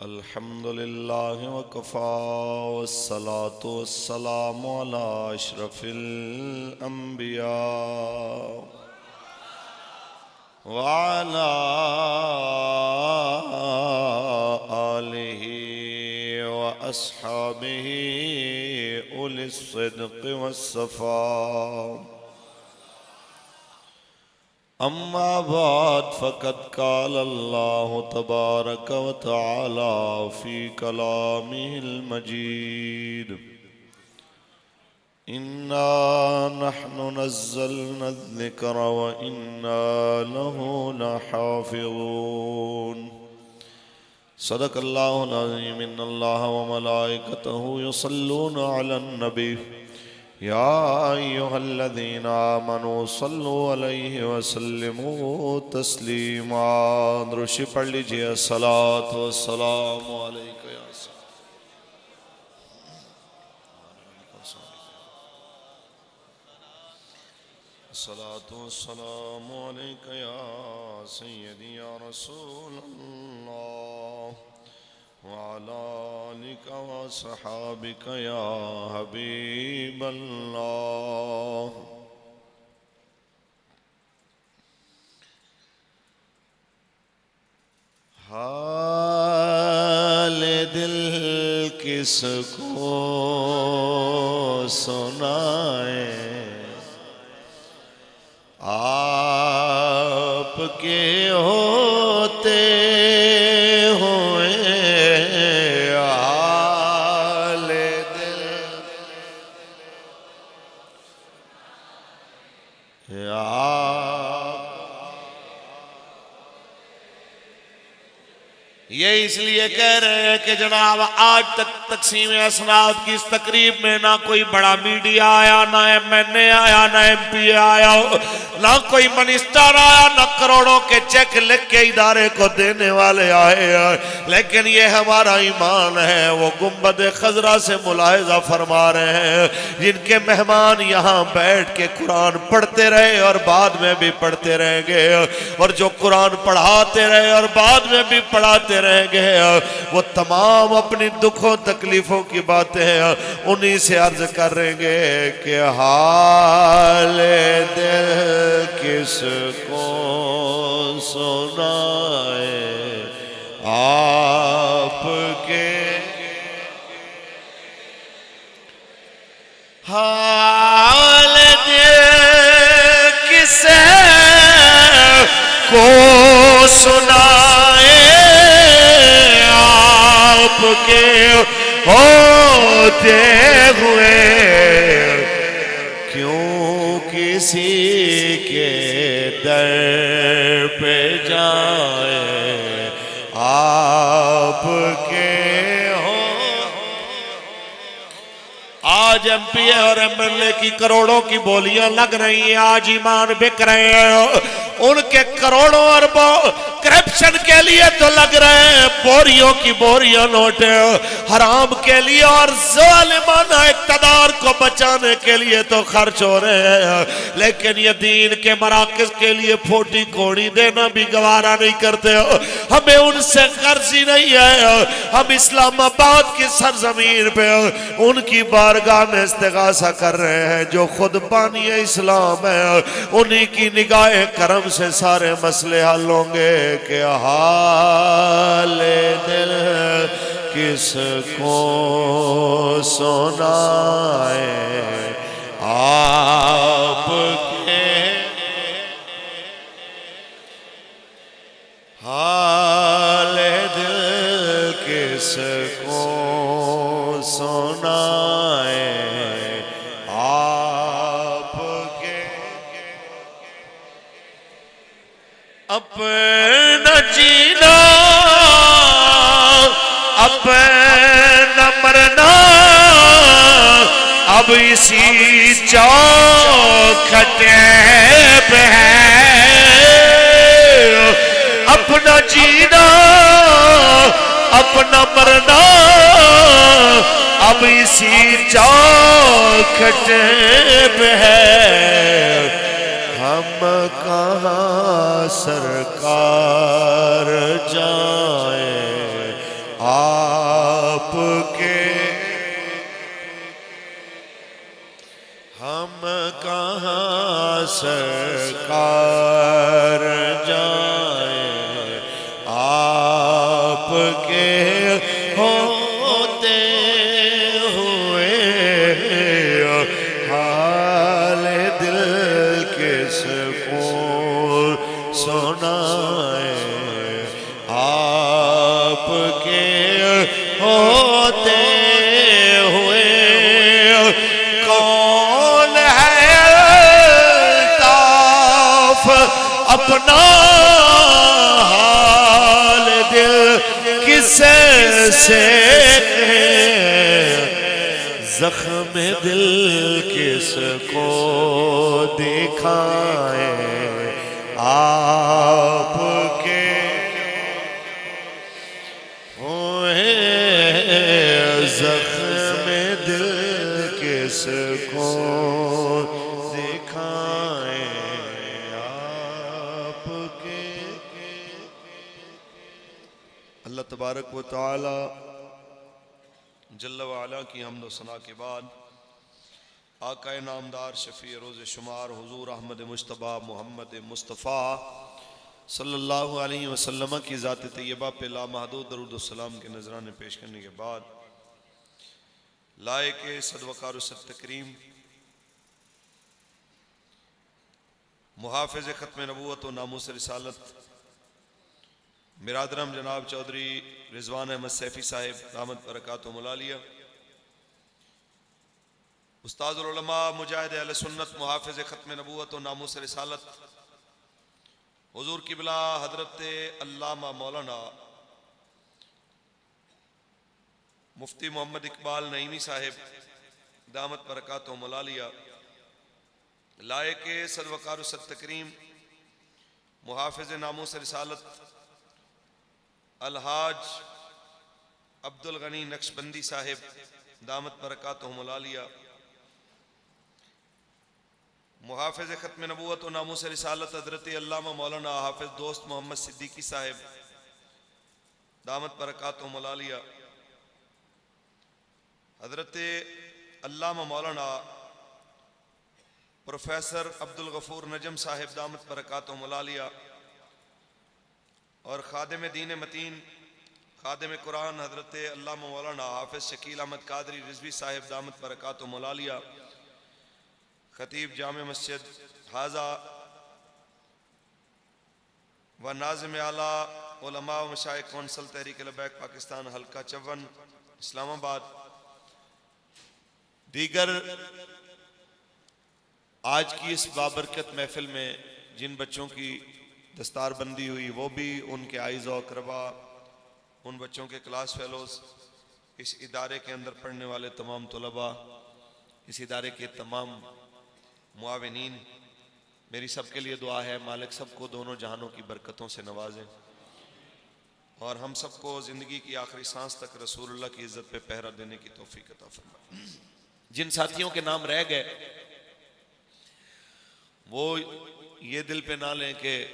الحمد لله وكفى والصلاة والسلام على أشرف الأنبياء وعلى آله وأصحابه أولي الصدق والصفاء. أما بعد فقد قال الله تبارك وتعالى في كلامه المجيد: إنا نحن نزلنا الذكر وإنا له لحافظون. صدق الله العظيم. إن الله وملائكته يصلون على النبي يا أيها الذين آمنوا صلوا عليه وسلموا تسليما. درشی پڑھ لیجئے: الصلاة والسلام علیک یا الصلاة والسلام علیک یا سیدی یا رسول اللہ وعلى آلك وصحابك يا حبيب الله. حال دل کس کو سنائے، آپ کے ہوتے یہ اس لیے کہہ رہے ہیں کہ جناب آج تک تقسیم اسناد کی اس تقریب میں نہ کوئی بڑا میڈیا آیا، نہ ایم این اے آیا، نہ ایم پی اے آیا، نہ کوئی منسٹر آیا، نہ کروڑوں کے چیک لکھ کے ادارے کو دینے والے آئے ہیں. لیکن یہ ہمارا ایمان ہے. وہ گنبد خضرا سے ملاحظہ فرما رہے ہیں جن کے مہمان یہاں بیٹھ کے قرآن پڑھتے رہے اور بعد میں بھی پڑھتے رہیں گے، اور جو قرآن پڑھاتے رہے اور بعد میں بھی پڑھاتے رہیں گے، وہ تمام اپنی دکھوں تکلیفوں کی باتیں ہیں انہی سے عرض کر رہیں گے کہ حال دل کس کو سنائے، آپ کے حال دل کس کو سنائے، آپ کے ہوتے ہوئے کیوں کسی کے در پہ جائے، آپ کے آج ایم پی اے اور ایم ایل اے کی کروڑوں کی بولیاں لگ رہی ہیں، آج ایمان بک رہے ہیں. ان کے کروڑوں اربوں کرپشن کے لیے تو لگ رہے ہیں، بوریوں کی بوریاں نوٹ حرام کے لیے اور ظالمانہ اقتدار کو بچانے کے لیے تو خرچ ہو رہے ہیں. لیکن یہ دین کے مراکز کے لیے پھوٹی کوڑی دینا بھی گوارا نہیں کرتے. ہمیں ان سے غرضی نہیں ہے. ہم اسلام آباد کی سرزمین پہ ان کی بارگاہ میں استغاثہ کر رہے ہیں جو خود بانی اسلام ہے. انہی کی نگاہ کرم سے سارے مسئلے حل ہوں گے کہ حال دل کس کو سنائے، آپ کے حال دل کس کو سنائے، آپ کے اپنا جینا اپنا مرنا اب اسی چوکھٹے پہ ہے. اپنا جینا اپنا مرنا اب اسی چوکھٹے پہ ہے. ہم کہاں سرکار جائیں، آپ کے ہم کہاں سرکار جائیں، آپ کے ہوتے ہوئے حال دل کس کو سنائیں، آپ کے ہوتے ہوئے کون ہے الطاف اپنا حال دل کس سے زخم دل کس کو دکھائیں، آپ کے ہوئے زخم دل کس کو دکھائیں، آپ کے۔ اللہ تبارک و تعالی جل وعلا کی حمد و ثنا کے بعد آقا نامدار شفیع روز شمار حضور احمد مجتبی محمد مصطفیٰ صلی اللہ علیہ وسلم کی ذات طیبہ پہ لامحدود درود السلام کے نذرانے پیش کرنے کے بعد لائق صد وقار و صد تکریم محافظ ختم نبوت و ناموس رسالت برادرم جناب چودھری رضوان احمد سیفی صاحب دامت برکاتہم العالیہ، استاد العلماء مجاہد اہل سنت محافظ ختم نبوت و ناموس رسالت حضور قبلہ حضرت علامہ مولانا مفتی محمد اقبال نعیمی صاحب دامت برکاتہم العالیہ، لائق صد وقار و صد تکریم محافظ ناموس رسالت الحاج عبد الغنی نقشبندی صاحب دامت برکاتہم العالیہ، محافظ ختم نبوت و ناموس رسالت حضرت علامہ مولانا حافظ دوست محمد صدیقی صاحب دامت برکاتہم العالیہ، حضرت علامہ مولانا پروفیسر عبد الغفور نجم صاحب دامت برکاتہم العالیہ، اور خادم دین متین خادم قرآن حضرت علامہ مولانا حافظ شکیل احمد قادری رضوی صاحب دامت برکاتہم العالیہ، خطیب جامع مسجد حاضہ و ناظم اعلیٰ علماء و مشائخ کونسل تحریک لبیک پاکستان حلقہ 54 اسلام آباد، دیگر آج کی اس بابرکت محفل میں جن بچوں کی دستار بندی ہوئی وہ بھی ان کے اعزا و اقربا، ان بچوں کے کلاس فیلوز، اس ادارے کے اندر پڑھنے والے تمام طلباء، اس ادارے کے تمام معاونین، میری سب کے لیے دعا ہے مالک سب کو دونوں جہانوں کی برکتوں سے نوازیں اور ہم سب کو زندگی کی آخری سانس تک رسول اللہ کی عزت پہ پہرا دینے کی توفیق عطا فرمائے۔ جن ساتھیوں کے نام رہ گئے وہ یہ دل پہ نہ لیں کہ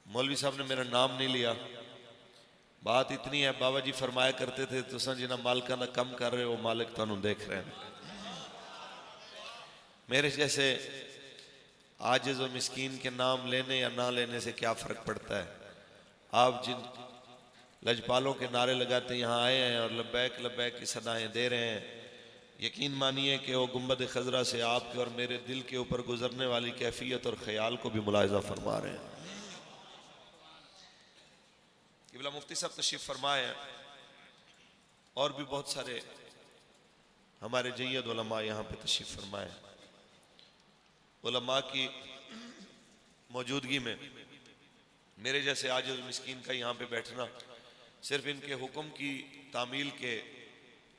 مولوی صاحب نے میرا نام نہیں لیا، بات اتنی ہے بابا جی فرمایا کرتے تھے تساں جنہ مالکہ نہ کم کر رہے ہو مالک تانوں دیکھ رہے ہیں۔ میرے جیسے عاجز و مسکین کے نام لینے یا نہ لینے سے کیا فرق پڑتا ہے؟ آپ جن لجپالوں کے نعرے لگاتے یہاں آئے ہیں اور لبیک لبیک کی صدائیں دے رہے ہیں، یقین مانیے کہ وہ گنبد خضرا سے آپ کے اور میرے دل کے اوپر گزرنے والی کیفیت اور خیال کو بھی ملاحظہ فرما رہے ہیں۔ قبلہ مفتی صاحب تشریف فرمائے ہیں اور بھی بہت سارے ہمارے جید علماء یہاں پہ تشریف فرمائے ہیں۔ علماء کی موجودگی میں میرے جیسے عاجز مسکین کا یہاں پہ بیٹھنا صرف ان کے حکم کی تعمیل کے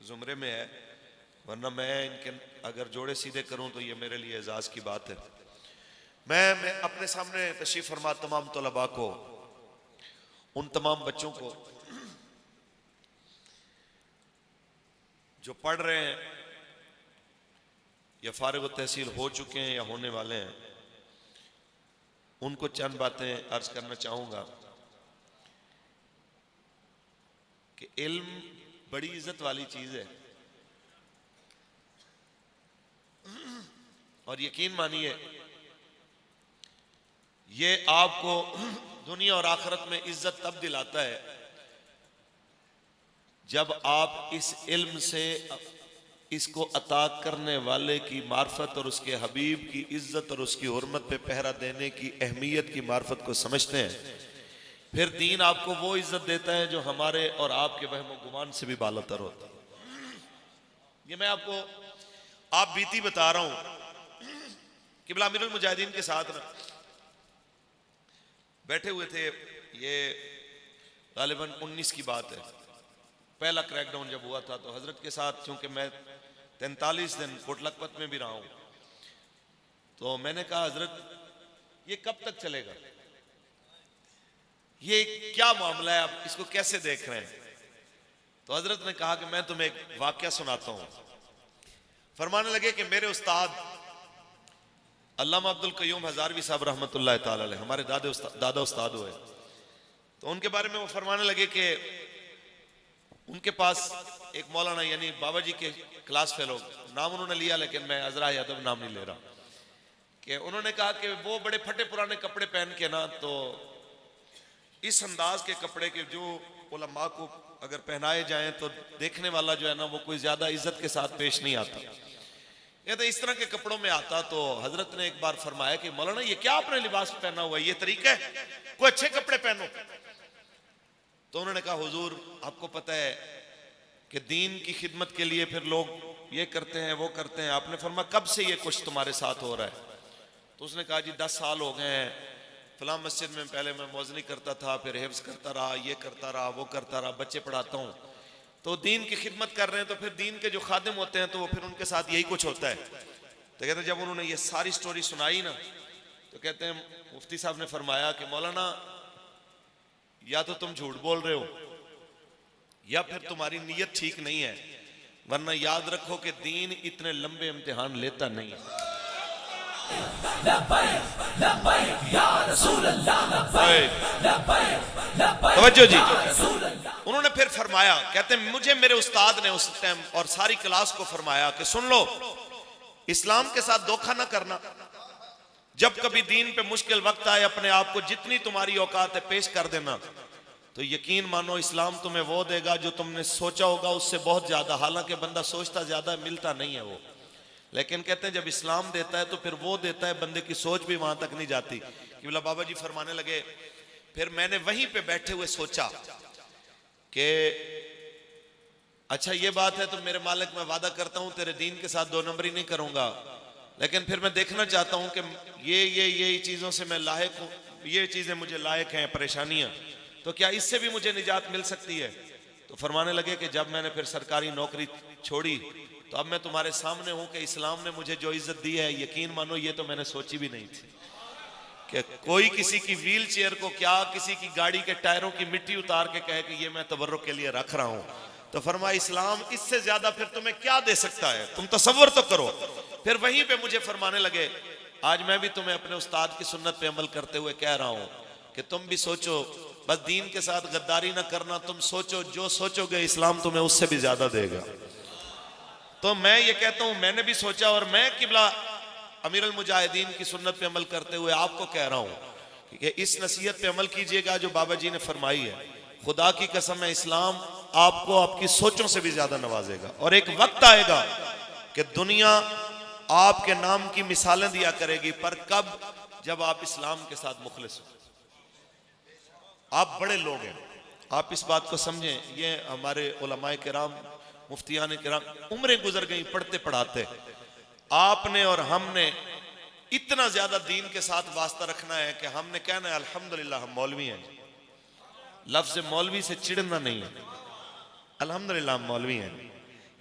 زمرے میں ہے، ورنہ میں ان کے اگر جوڑے سیدھے کروں تو یہ میرے لیے اعزاز کی بات ہے۔ میں اپنے سامنے تشریف فرما تمام طلباء کو، ان تمام بچوں کو جو پڑھ رہے ہیں یا فارغ التحصیل ہو چکے ہیں یا ہونے والے ہیں، ان کو چند باتیں عرض کرنا چاہوں گا کہ علم بڑی عزت والی چیز ہے، اور یقین مانیے یہ آپ کو دنیا اور آخرت میں عزت تب دلاتا ہے جب آپ اس علم سے اس کو عطا کرنے والے کی معرفت اور اس کے حبیب کی عزت اور اس کی حرمت پہ پہرا دینے کی اہمیت کی معرفت کو سمجھتے ہیں، پھر دین آپ کو وہ عزت دیتا ہے جو ہمارے اور آپ کے وہم و گمان سے بھی بالاتر ہوتا ہے۔ یہ میں آپ کو بیتی بتا رہا ہوں، قبلہ امیر المجاہدین کے ساتھ بیٹھے ہوئے تھے، یہ غالباً 19 کی بات ہے، پہلا کریک ڈاؤن جب ہوا تھا، تو حضرت کے ساتھ چونکہ میں 43 دن کوٹ لکھپت میں بھی رہا ہوں، تو میں نے کہا حضرت یہ کب تک چلے گا، یہ کیا معاملہ ہے، آپ اس کو کیسے دیکھ رہے ہیں؟ تو حضرت نے کہا کہ میں تمہیں ایک واقعہ سناتا ہوں۔ فرمانے لگے کہ میرے استاد علامہ عبدالقیوم ہزاروی صاحب رحمۃ اللہ تعالی علیہ، ہمارے دادا استاد ہوئے، تو ان کے بارے میں وہ فرمانے لگے کہ ان کے پاس ایک مولانا یعنی بابا جی کے کلاس فیلو، نام انہوں نے لیا لیکن میں عذرا ادب نام نہیں لے رہا، کہ انہوں نے کہا کہ وہ بڑے پھٹے پرانے کپڑے پہن کے نا، تو اس انداز کے کپڑے کے جو علماء کو اگر پہنائے جائیں تو دیکھنے والا جو ہے نا وہ کوئی زیادہ عزت کے ساتھ پیش نہیں آتا، کہتے اس طرح کے کپڑوں میں آتا۔ تو حضرت نے ایک بار فرمایا کہ مولانا یہ کیا آپ نے لباس پہنا ہوا ہے، یہ طریقہ ہے، کوئی اچھے کپڑے پہنو۔ تو انہوں نے کہا حضور آپ کو پتہ ہے کہ دین کی خدمت کے لیے پھر لوگ یہ کرتے ہیں وہ کرتے ہیں، آپ نے فرمایا کب سے یہ کچھ تمہارے ساتھ ہو رہا ہے؟ تو اس نے کہا جی 10 سال ہو گئے ہیں، فلاں مسجد میں پہلے میں موذنی کرتا تھا، پھر حفظ کرتا رہا، یہ کرتا رہا، وہ کرتا رہا، بچے پڑھاتا ہوں، تو دین کی خدمت کر رہے ہیں، تو پھر دین کے جو خادم ہوتے ہیں تو وہ پھر ان کے ساتھ یہی کچھ ہوتا ہے۔ تو کہتے ہیں جب انہوں نے یہ ساری سٹوری سنائی نا، تو کہتے ہیں مفتی صاحب نے فرمایا کہ مولانا یا تو تم جھوٹ بول رہے ہو یا پھر تمہاری نیت ٹھیک نہیں ہے، ورنہ یاد رکھو کہ دین اتنے لمبے امتحان لیتا نہیں ہے۔ توجہ جی، انہوں نے پھر فرمایا، کہتے ہیں مجھے میرے استاد نے اس ٹائم اور ساری کلاس کو فرمایا کہ سن لو، اسلام کے ساتھ دھوکہ نہ کرنا، جب کبھی دین پہ مشکل وقت آئے اپنے آپ کو جتنی تمہاری اوقات ہے پیش کر دینا، تو یقین مانو اسلام تمہیں وہ دے گا جو تم نے سوچا ہوگا اس سے بہت زیادہ، حالانکہ بندہ سوچتا زیادہ ملتا نہیں ہے وہ، لیکن کہتے ہیں جب اسلام دیتا ہے تو پھر وہ دیتا ہے، بندے کی سوچ بھی وہاں تک نہیں جاتی۔ کہ بابا جی فرمانے لگے پھر میں نے وہیں پہ بیٹھے ہوئے سوچا کہ اچھا یہ بات ہے تو میرے مالک میں وعدہ کرتا ہوں تیرے دین کے ساتھ 2 نمبری نہیں کروں گا، لیکن پھر میں دیکھنا چاہتا ہوں کہ یہ چیزوں سے میں لاحق ہوں، یہ چیزیں مجھے لائق ہیں، پریشانیاں، تو کیا اس سے بھی مجھے نجات مل سکتی ہے؟ تو فرمانے لگے کہ جب میں نے پھر سرکاری نوکری چھوڑی تو اب میں تمہارے سامنے ہوں کہ اسلام نے مجھے جو عزت دی ہے، یقین مانو یہ تو میں نے سوچی بھی نہیں تھی کہ کوئی کسی کی ویل چیئر کو کیا کسی کی گاڑی کے ٹائروں کی مٹی اتار کے کہے کہ یہ میں تبرک کے لیے رکھ رہا ہوں۔ تو فرمایا اسلام اس سے زیادہ پھر تمہیں کیا دے سکتا ہے، تم تصور تو کرو۔ پھر وہیں پہ مجھے فرمانے لگے آج میں بھی تمہیں اپنے استاد کی سنت پہ عمل کرتے ہوئے کہہ رہا ہوں کہ تم بھی سوچو، بس دین کے ساتھ غداری نہ کرنا، تم سوچو، جو سوچو گے اسلام تمہیں اس سے بھی زیادہ دے گا۔ تو میں یہ کہتا ہوں میں نے بھی سوچا، اور میں قبلہ امیر المجاہدین کی سنت پہ عمل کرتے ہوئے آپ کو کہہ رہا ہوں کہ اس نصیحت پہ عمل کیجئے گا جو بابا جی نے فرمائی ہے۔ خدا کی قسم ہے اسلام آپ کو آپ کی سوچوں سے بھی زیادہ نوازے گا، اور ایک وقت آئے گا کہ دنیا آپ کے نام کی مثالیں دیا کرے گی، پر کب؟ جب آپ اسلام کے ساتھ مخلص ہو۔ آپ بڑے لوگ ہیں، آپ اس بات کو سمجھیں، یہ ہمارے علماء کرام مفتیان کرام عمریں گزر گئیں پڑھتے پڑھاتے، آپ نے اور ہم نے اتنا زیادہ دین کے ساتھ واسطہ رکھنا ہے کہ ہم نے کہنا ہے الحمدللہ ہم مولوی ہیں۔ لفظ مولوی سے چڑھنا نہیں ہے، الحمدللہ ہم مولوی ہیں۔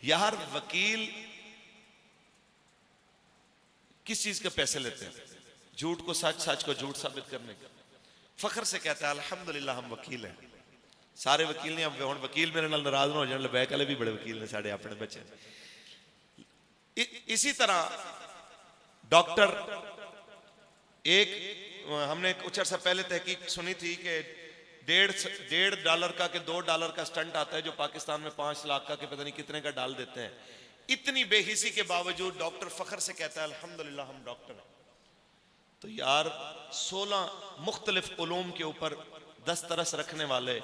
یار وکیل کس چیز کے پیسے لیتے ہیں؟ جھوٹ کو سچ، سچ کو جھوٹ ثابت کرنے کا۔ فخر سے کہتا ہے الحمدللہ ہم وکیل ہیں۔ سارے وکیل نہیں، ہم وکیل میرے نال ناراض نہ ہو جان، لبیک والے بھی بڑے وکیل نے ساڑھے اپنے بچے۔ اسی طرح ڈاکٹر، ایک ہم نے کچھ عرصہ پہلے تحقیق سنی تھی کہ $1.5 کا کہ $2 کا سٹنٹ آتا ہے جو پاکستان میں 5 لاکھ کا کہ پتہ نہیں کتنے کا ڈال دیتے ہیں. اتنی بے حسی کے باوجود ڈاکٹر فخر سے کہتا ہے الحمدللہ ہم ڈاکٹر ہیں. تو یار 16 مختلف علوم کے اوپر دسترس رکھنے والے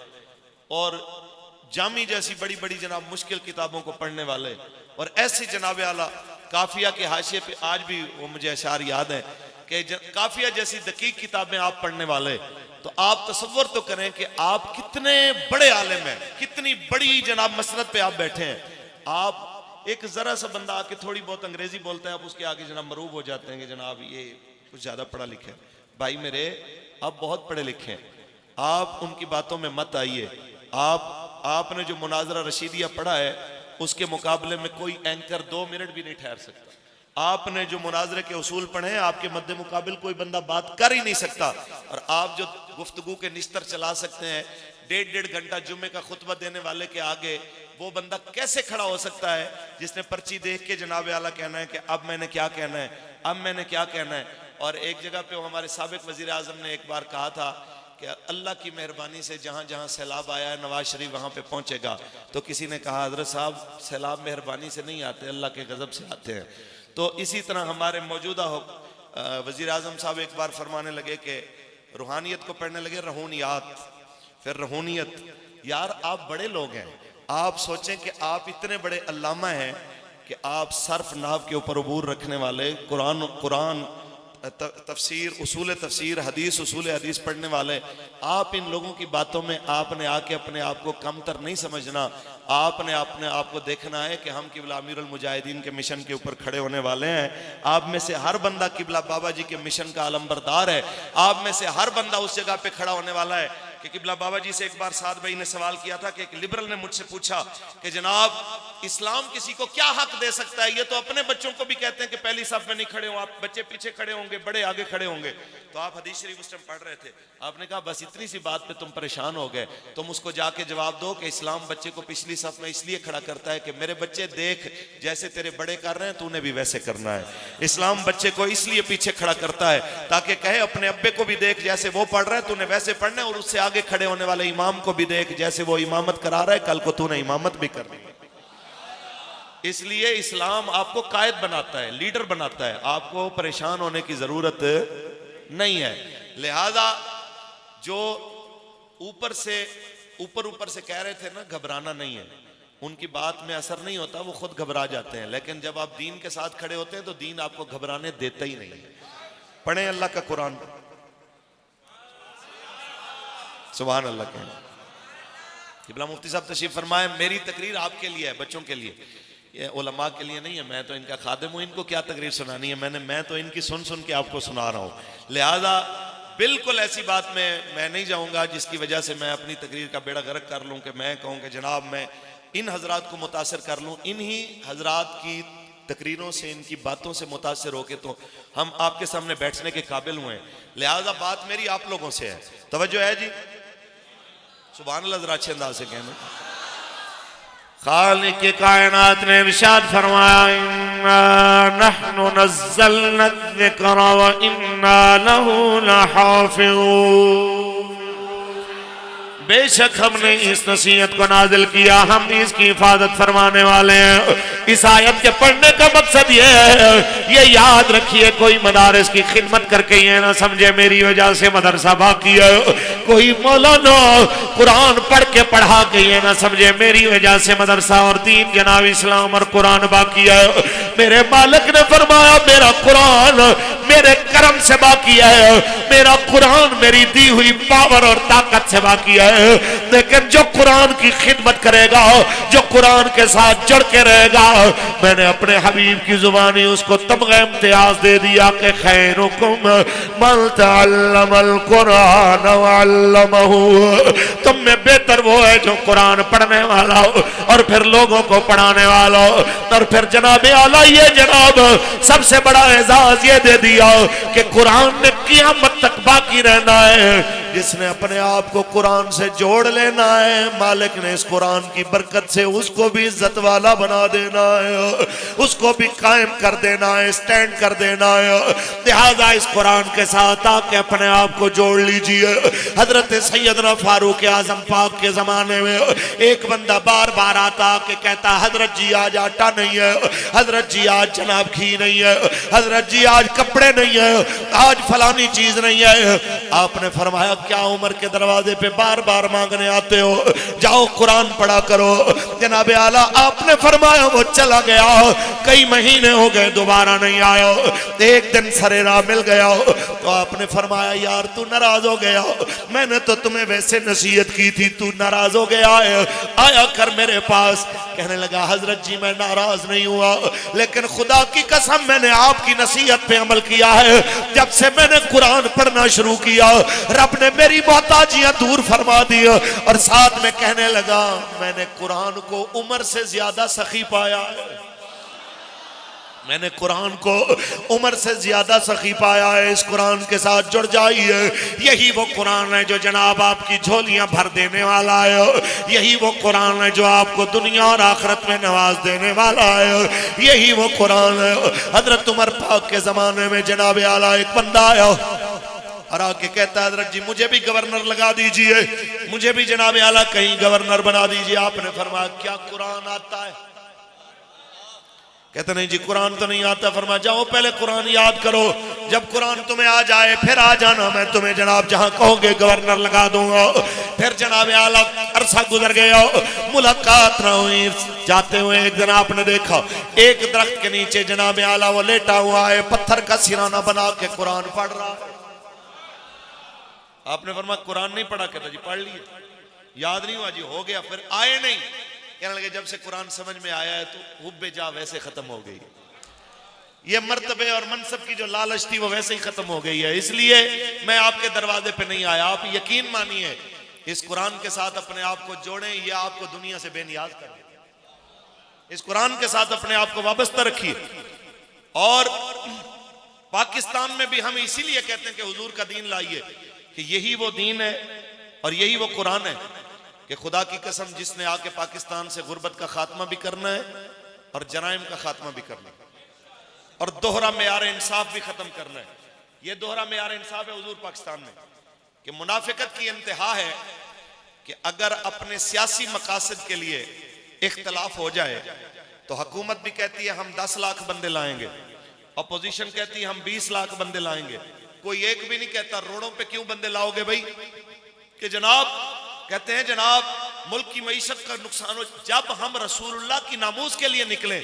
اور جامی جیسی بڑی بڑی جناب مشکل کتابوں کو پڑھنے والے اور ایسی جناب اعلیٰ کافیہ کے حاشیے پہ آج بھی وہ مجھے اشعار یاد ہے کہ کافیہ جیسی دقیق کتابیں آپ پڑھنے والے, تو آپ تصور تو کریں کہ آپ کتنے بڑے عالم ہیں, کتنی بڑی جناب مسند پہ آپ بیٹھے ہیں. آپ ایک ذرا سا بندہ آ کے تھوڑی بہت انگریزی بولتے ہیں, آپ اس کے آگے جناب مروب ہو جاتے ہیں کہ جناب یہ کچھ زیادہ پڑھا لکھا ہے. بھائی میرے آپ بہت پڑھے لکھے ہیں, آپ ان کی باتوں میں مت آئیے. آپ نے جو مناظرہ رشیدیہ پڑھا ہے اس کے مقابلے میں کوئی اینکر 2 منٹ بھی نہیں ٹھہر سکتا. آپ نے جو مناظرے کے اصول پڑھے ہیں آپ کے مد مقابل کوئی بندہ بات کر ہی نہیں سکتا. اور آپ جو گفتگو کے نشتر چلا سکتے ہیں 1.5 گھنٹہ جمعے کا خطبہ دینے والے کے آگے, وہ بندہ کیسے کھڑا ہو سکتا ہے جس نے پرچی دیکھ کے جناب اعلیٰ کہنا ہے کہ اب میں نے کیا کہنا ہے, اب میں نے کیا کہنا ہے. اور ایک جگہ پہ ہمارے سابق وزیر اعظم نے ایک بار کہا تھا کہ اللہ کی مہربانی سے جہاں جہاں سیلاب آیا ہے نواز شریف وہاں پہ پہنچے گا. تو کسی نے کہا حضرت صاحب سیلاب مہربانی سے نہیں آتے, اللہ کے غضب سے آتے ہیں. تو اسی طرح ہمارے موجودہ وزیر اعظم صاحب ایک بار فرمانے لگے کہ روحانیت کو پڑھنے لگے رہونیات, پھر رہونیت. یار آپ بڑے لوگ ہیں, آپ سوچیں کہ آپ اتنے بڑے علامہ ہیں کہ آپ صرف نحو کے اوپر عبور رکھنے والے, قرآن تفسیر, تفسیر حدیث, اصول حدیث پڑھنے والے, آپ ان لوگوں کی باتوں میں آپ نے آ کے اپنے آپ کو کم تر نہیں سمجھنا. آپ نے اپنے آپ کو دیکھنا ہے کہ ہم قبلہ امیر المجاہدین کے مشن کے اوپر کھڑے ہونے والے ہیں. آپ میں سے ہر بندہ قبلہ بابا جی کے مشن کا علمبردار ہے. آپ میں سے ہر بندہ اس جگہ پہ کھڑا ہونے والا ہے کہ قبلہ بابا جی سے ایک بار سعد بھائی نے سوال کیا تھا کہ ایک لبرل نے مجھ سے پوچھا کہ جناب اسلام کسی کو کیا حق دے سکتا ہے, یہ تو اپنے بچوں کو بھی کہتے ہیں کہ پہلی صف میں نہیں کھڑے ہوں, آپ بچے پیچھے کھڑے ہوں گے, بڑے آگے کھڑے ہوں گے. تو آپ حدیث شریف اس ٹائم پڑھ رہے تھے, آپ نے کہا بس اتنی سی بات پہ تم پریشان ہو گئے, تم اس کو جا کے جواب دو کہ اسلام بچے کو پچھلی صف میں اس لیے کھڑا کرتا ہے کہ میرے بچے دیکھ جیسے تیرے بڑے کر رہے ہیں تو نے بھی ویسے کرنا ہے. اسلام بچے کو اس لیے پیچھے کھڑا کرتا ہے تاکہ کہے اپنے ابے کو بھی دیکھ جیسے وہ پڑھ رہا ہے تو نے ویسے پڑھنا ہے, اور اس سے آگے کھڑے ہونے والے امام کو بھی دیکھ جیسے وہ امامت کرا رہا ہے کل کو تو نے امامت بھی کرنی ہے. اس لیے اسلام آپ کو قائد بناتا ہے, لیڈر بناتا ہے, آپ کو پریشان ہونے کی ضرورت نہیں ہے. لہذا جو اوپر سے کہہ رہے تھے نا گھبرانا نہیں ہے, ان کی بات میں اثر نہیں ہوتا, وہ خود گھبرا جاتے ہیں. لیکن جب آپ دین کے ساتھ کھڑے ہوتے ہیں تو دین آپ کو گھبرانے دیتا ہی نہیں ہے. پڑھیں اللہ کا قرآن, سبحان اللہ کہنا. قبلہ مفتی صاحب تشریف فرمائے, میری تقریر آپ کے لیے ہے, بچوں کے لیے, یہ علماء کے لیے نہیں ہے. میں تو ان کا خادم ہوں, ان کو کیا تقریر سنانی ہے, میں تو ان کی سن کے آپ کو سنا رہا ہوں. لہذا بالکل ایسی بات میں نہیں جاؤں گا جس کی وجہ سے میں اپنی تقریر کا بیڑا غرق کر لوں کہ میں کہوں کہ جناب میں ان حضرات کو متاثر کر لوں. انہی حضرات کی تقریروں سے, ان کی باتوں سے متاثر ہو کے تو ہم آپ کے سامنے بیٹھنے کے قابل ہوئے ہیں. لہذا بات میری آپ لوگوں سے ہے. توجہ ہے جی, سبحان اللہ, ذرا اچھے انداز سے کہنا. خالق کائنات نے ارشاد فرمایا اِنَّا نَحْنُ نَزَّلْنَا الذِّكْرَ وَإِنَّا لَهُ لَحَافِظُونَ. بے شک ہم نے اس نصیحت کو نازل کیا, ہم اس کی حفاظت فرمانے والے ہیں. اس آیت کے پڑھنے کا مقصد یہ ہے, یہ یاد رکھیے, کوئی مدارس کی خدمت کر کے یہ نہ سمجھے میری وجہ سے مدرسہ باقی ہے. کوئی مولانا قرآن پڑھ کے پڑھا کے یہ نہ سمجھے میری وجہ سے مدرسہ اور دین جناب اسلام اور قرآن باقی ہے. میرے مالک نے فرمایا میرا قرآن میرے کرم سے باقی ہے, میرا قرآن میری دی ہوئی پاور اور طاقت سے باقی ہے. لیکن جو قرآن کی خدمت کرے گا, جو قرآن کے ساتھ جڑ کے رہے گا, میں نے اپنے حبیب کی زبانی اس کو تمغہ امتیاز دے دیا کہ خیرکم من تعلم القرآن وعلمہ. تم میں بہتر وہ ہے جو قرآن پڑھنے والا ہو اور پھر لوگوں کو پڑھانے والا ہو. اور پھر جناب اعلیٰ یہ جناب سب سے بڑا اعزاز یہ دے دیا کہ قرآن نے قیامت تک باقی رہنا ہے. جس نے اپنے آپ کو قرآن سے جوڑ لینا ہے مالک نے اس قرآن کی برکت سے اس کو بھی عزت والا بنا دینا ہے, اس کو بھی قائم کر دینا ہے, سٹینڈ کر دینا ہے. لہذا اس قرآن کے ساتھ آ کے اپنے آپ کو جوڑ لیجئے. حضرت سیدنا فاروق اعظم پاک کے زمانے میں ایک بندہ بار بار آتا کہ کہتا حضرت جی آج آٹا نہیں ہے, حضرت جی آج جناب گھی نہیں ہے, حضرت جی آج کپڑے نہیں ہے, آج فلانی چیز نہیں ہے. آپ نے فرمایا کیا عمر کے دروازے پہ بار بار مانگنے آتے ہو, جاؤ قرآن پڑھا کرو. جناب اعلیٰ آپ نے فرمایا وہ چلا گیا, کئی مہینے ہو گئے دوبارہ نہیں آیا. ایک دن سرے راہ مل گیا تو آپ نے فرمایا یار تو ناراض ہو گیا, میں نے تو تمہیں ویسے نصیحت کی تھی, تو ناراض ہو گیا ہے, آیا کر میرے پاس. کہنے لگا حضرت جی میں ناراض نہیں ہوا, لیکن خدا کی قسم میں نے آپ کی نصیحت پہ عمل کیا ہے. جب سے میں نے قرآن پڑھنا شروع کیا رب نے میری محتاجیاں دور فرما دی. اور ساتھ میں کہنے لگا میں نے قرآن کو عمر سے زیادہ سخی پایا ہے, میں نے قرآن کو عمر سے زیادہ سخی پایا ہے. اس قرآن کے ساتھ جڑ جائیے. یہی وہ قرآن ہے جو جناب آپ کی جھولیاں بھر دینے والا ہے, یہی وہ قرآن ہے جو آپ کو دنیا اور آخرت میں نواز دینے والا ہے, یہی وہ قرآن ہے. حضرت عمر پاک کے زمانے میں جناب اعلیٰ ایک بندہ آیا اور آ کے کہتا ہے حضرت جی مجھے بھی گورنر لگا دیجئے, مجھے بھی جناب اعلیٰ کہیں گورنر بنا دیجئے. آپ نے فرمایا کیا قرآن آتا ہے؟ کہتے نہیں جی قرآن تو نہیں آتا. فرمایا جاؤ پہلے قرآن یاد کرو, جب قرآن تمہیں آ جائے پھر آ جانا, میں تمہیں جناب جہاں کہو گے گورنر لگا دوں گا. پھر جناب اعلیٰ عرصہ گزر گیا, ملاقات نہ ہوئی. جاتے ہوئے ایک دن آپ نے دیکھا ایک درخت کے نیچے جناب اعلیٰ وہ لیٹا ہوا ہے, پتھر کا سرانہ بنا کے قرآن پڑھ رہا ہے. آپ نے فرمایا قرآن نہیں پڑھا؟ کہتا جی پڑھ لیے. یاد نہیں ہوا؟ جی ہو گیا. پھر آئے نہیں. کہنے لگے جب سے قرآن سمجھ میں آیا ہے تو حب جا ویسے ختم ہو گئی, یہ مرتبے اور منصب کی جو لالچ تھی وہ ویسے ہی ختم ہو گئی ہے. اس لیے میں آپ کے دروازے پہ نہیں آیا. آپ یقین مانیے اس قرآن کے ساتھ اپنے آپ کو جوڑیں, یہ آپ کو دنیا سے بے نیاز کر دے. اس قرآن کے ساتھ اپنے آپ کو وابستہ رکھیے. اور پاکستان میں بھی ہم اسی لیے کہتے ہیں کہ حضور کا دین لائیے, کہ یہی وہ دین ہے اور یہی وہ قرآن ہے کہ خدا کی قسم جس نے آ کے پاکستان سے غربت کا خاتمہ بھی کرنا ہے اور جرائم کا خاتمہ بھی کرنا ہے اور دوہرا معیار انصاف بھی ختم کرنا ہے. یہ دوہرا معیار انصاف ہے حضور پاکستان میں کہ منافقت کی انتہا ہے کہ اگر اپنے سیاسی مقاصد کے لیے اختلاف ہو جائے تو حکومت بھی کہتی ہے ہم 10 لاکھ بندے لائیں گے, اپوزیشن کہتی ہے ہم 20 لاکھ بندے لائیں گے. کوئی ایک بھی نہیں کہتا روڈوں پہ کیوں بندے لاؤ گے بھائی, کہ جناب کہتے ہیں جناب ملک کی معیشت کا نقصان ہو. جب ہم رسول اللہ کی ناموس کے لیے نکلیں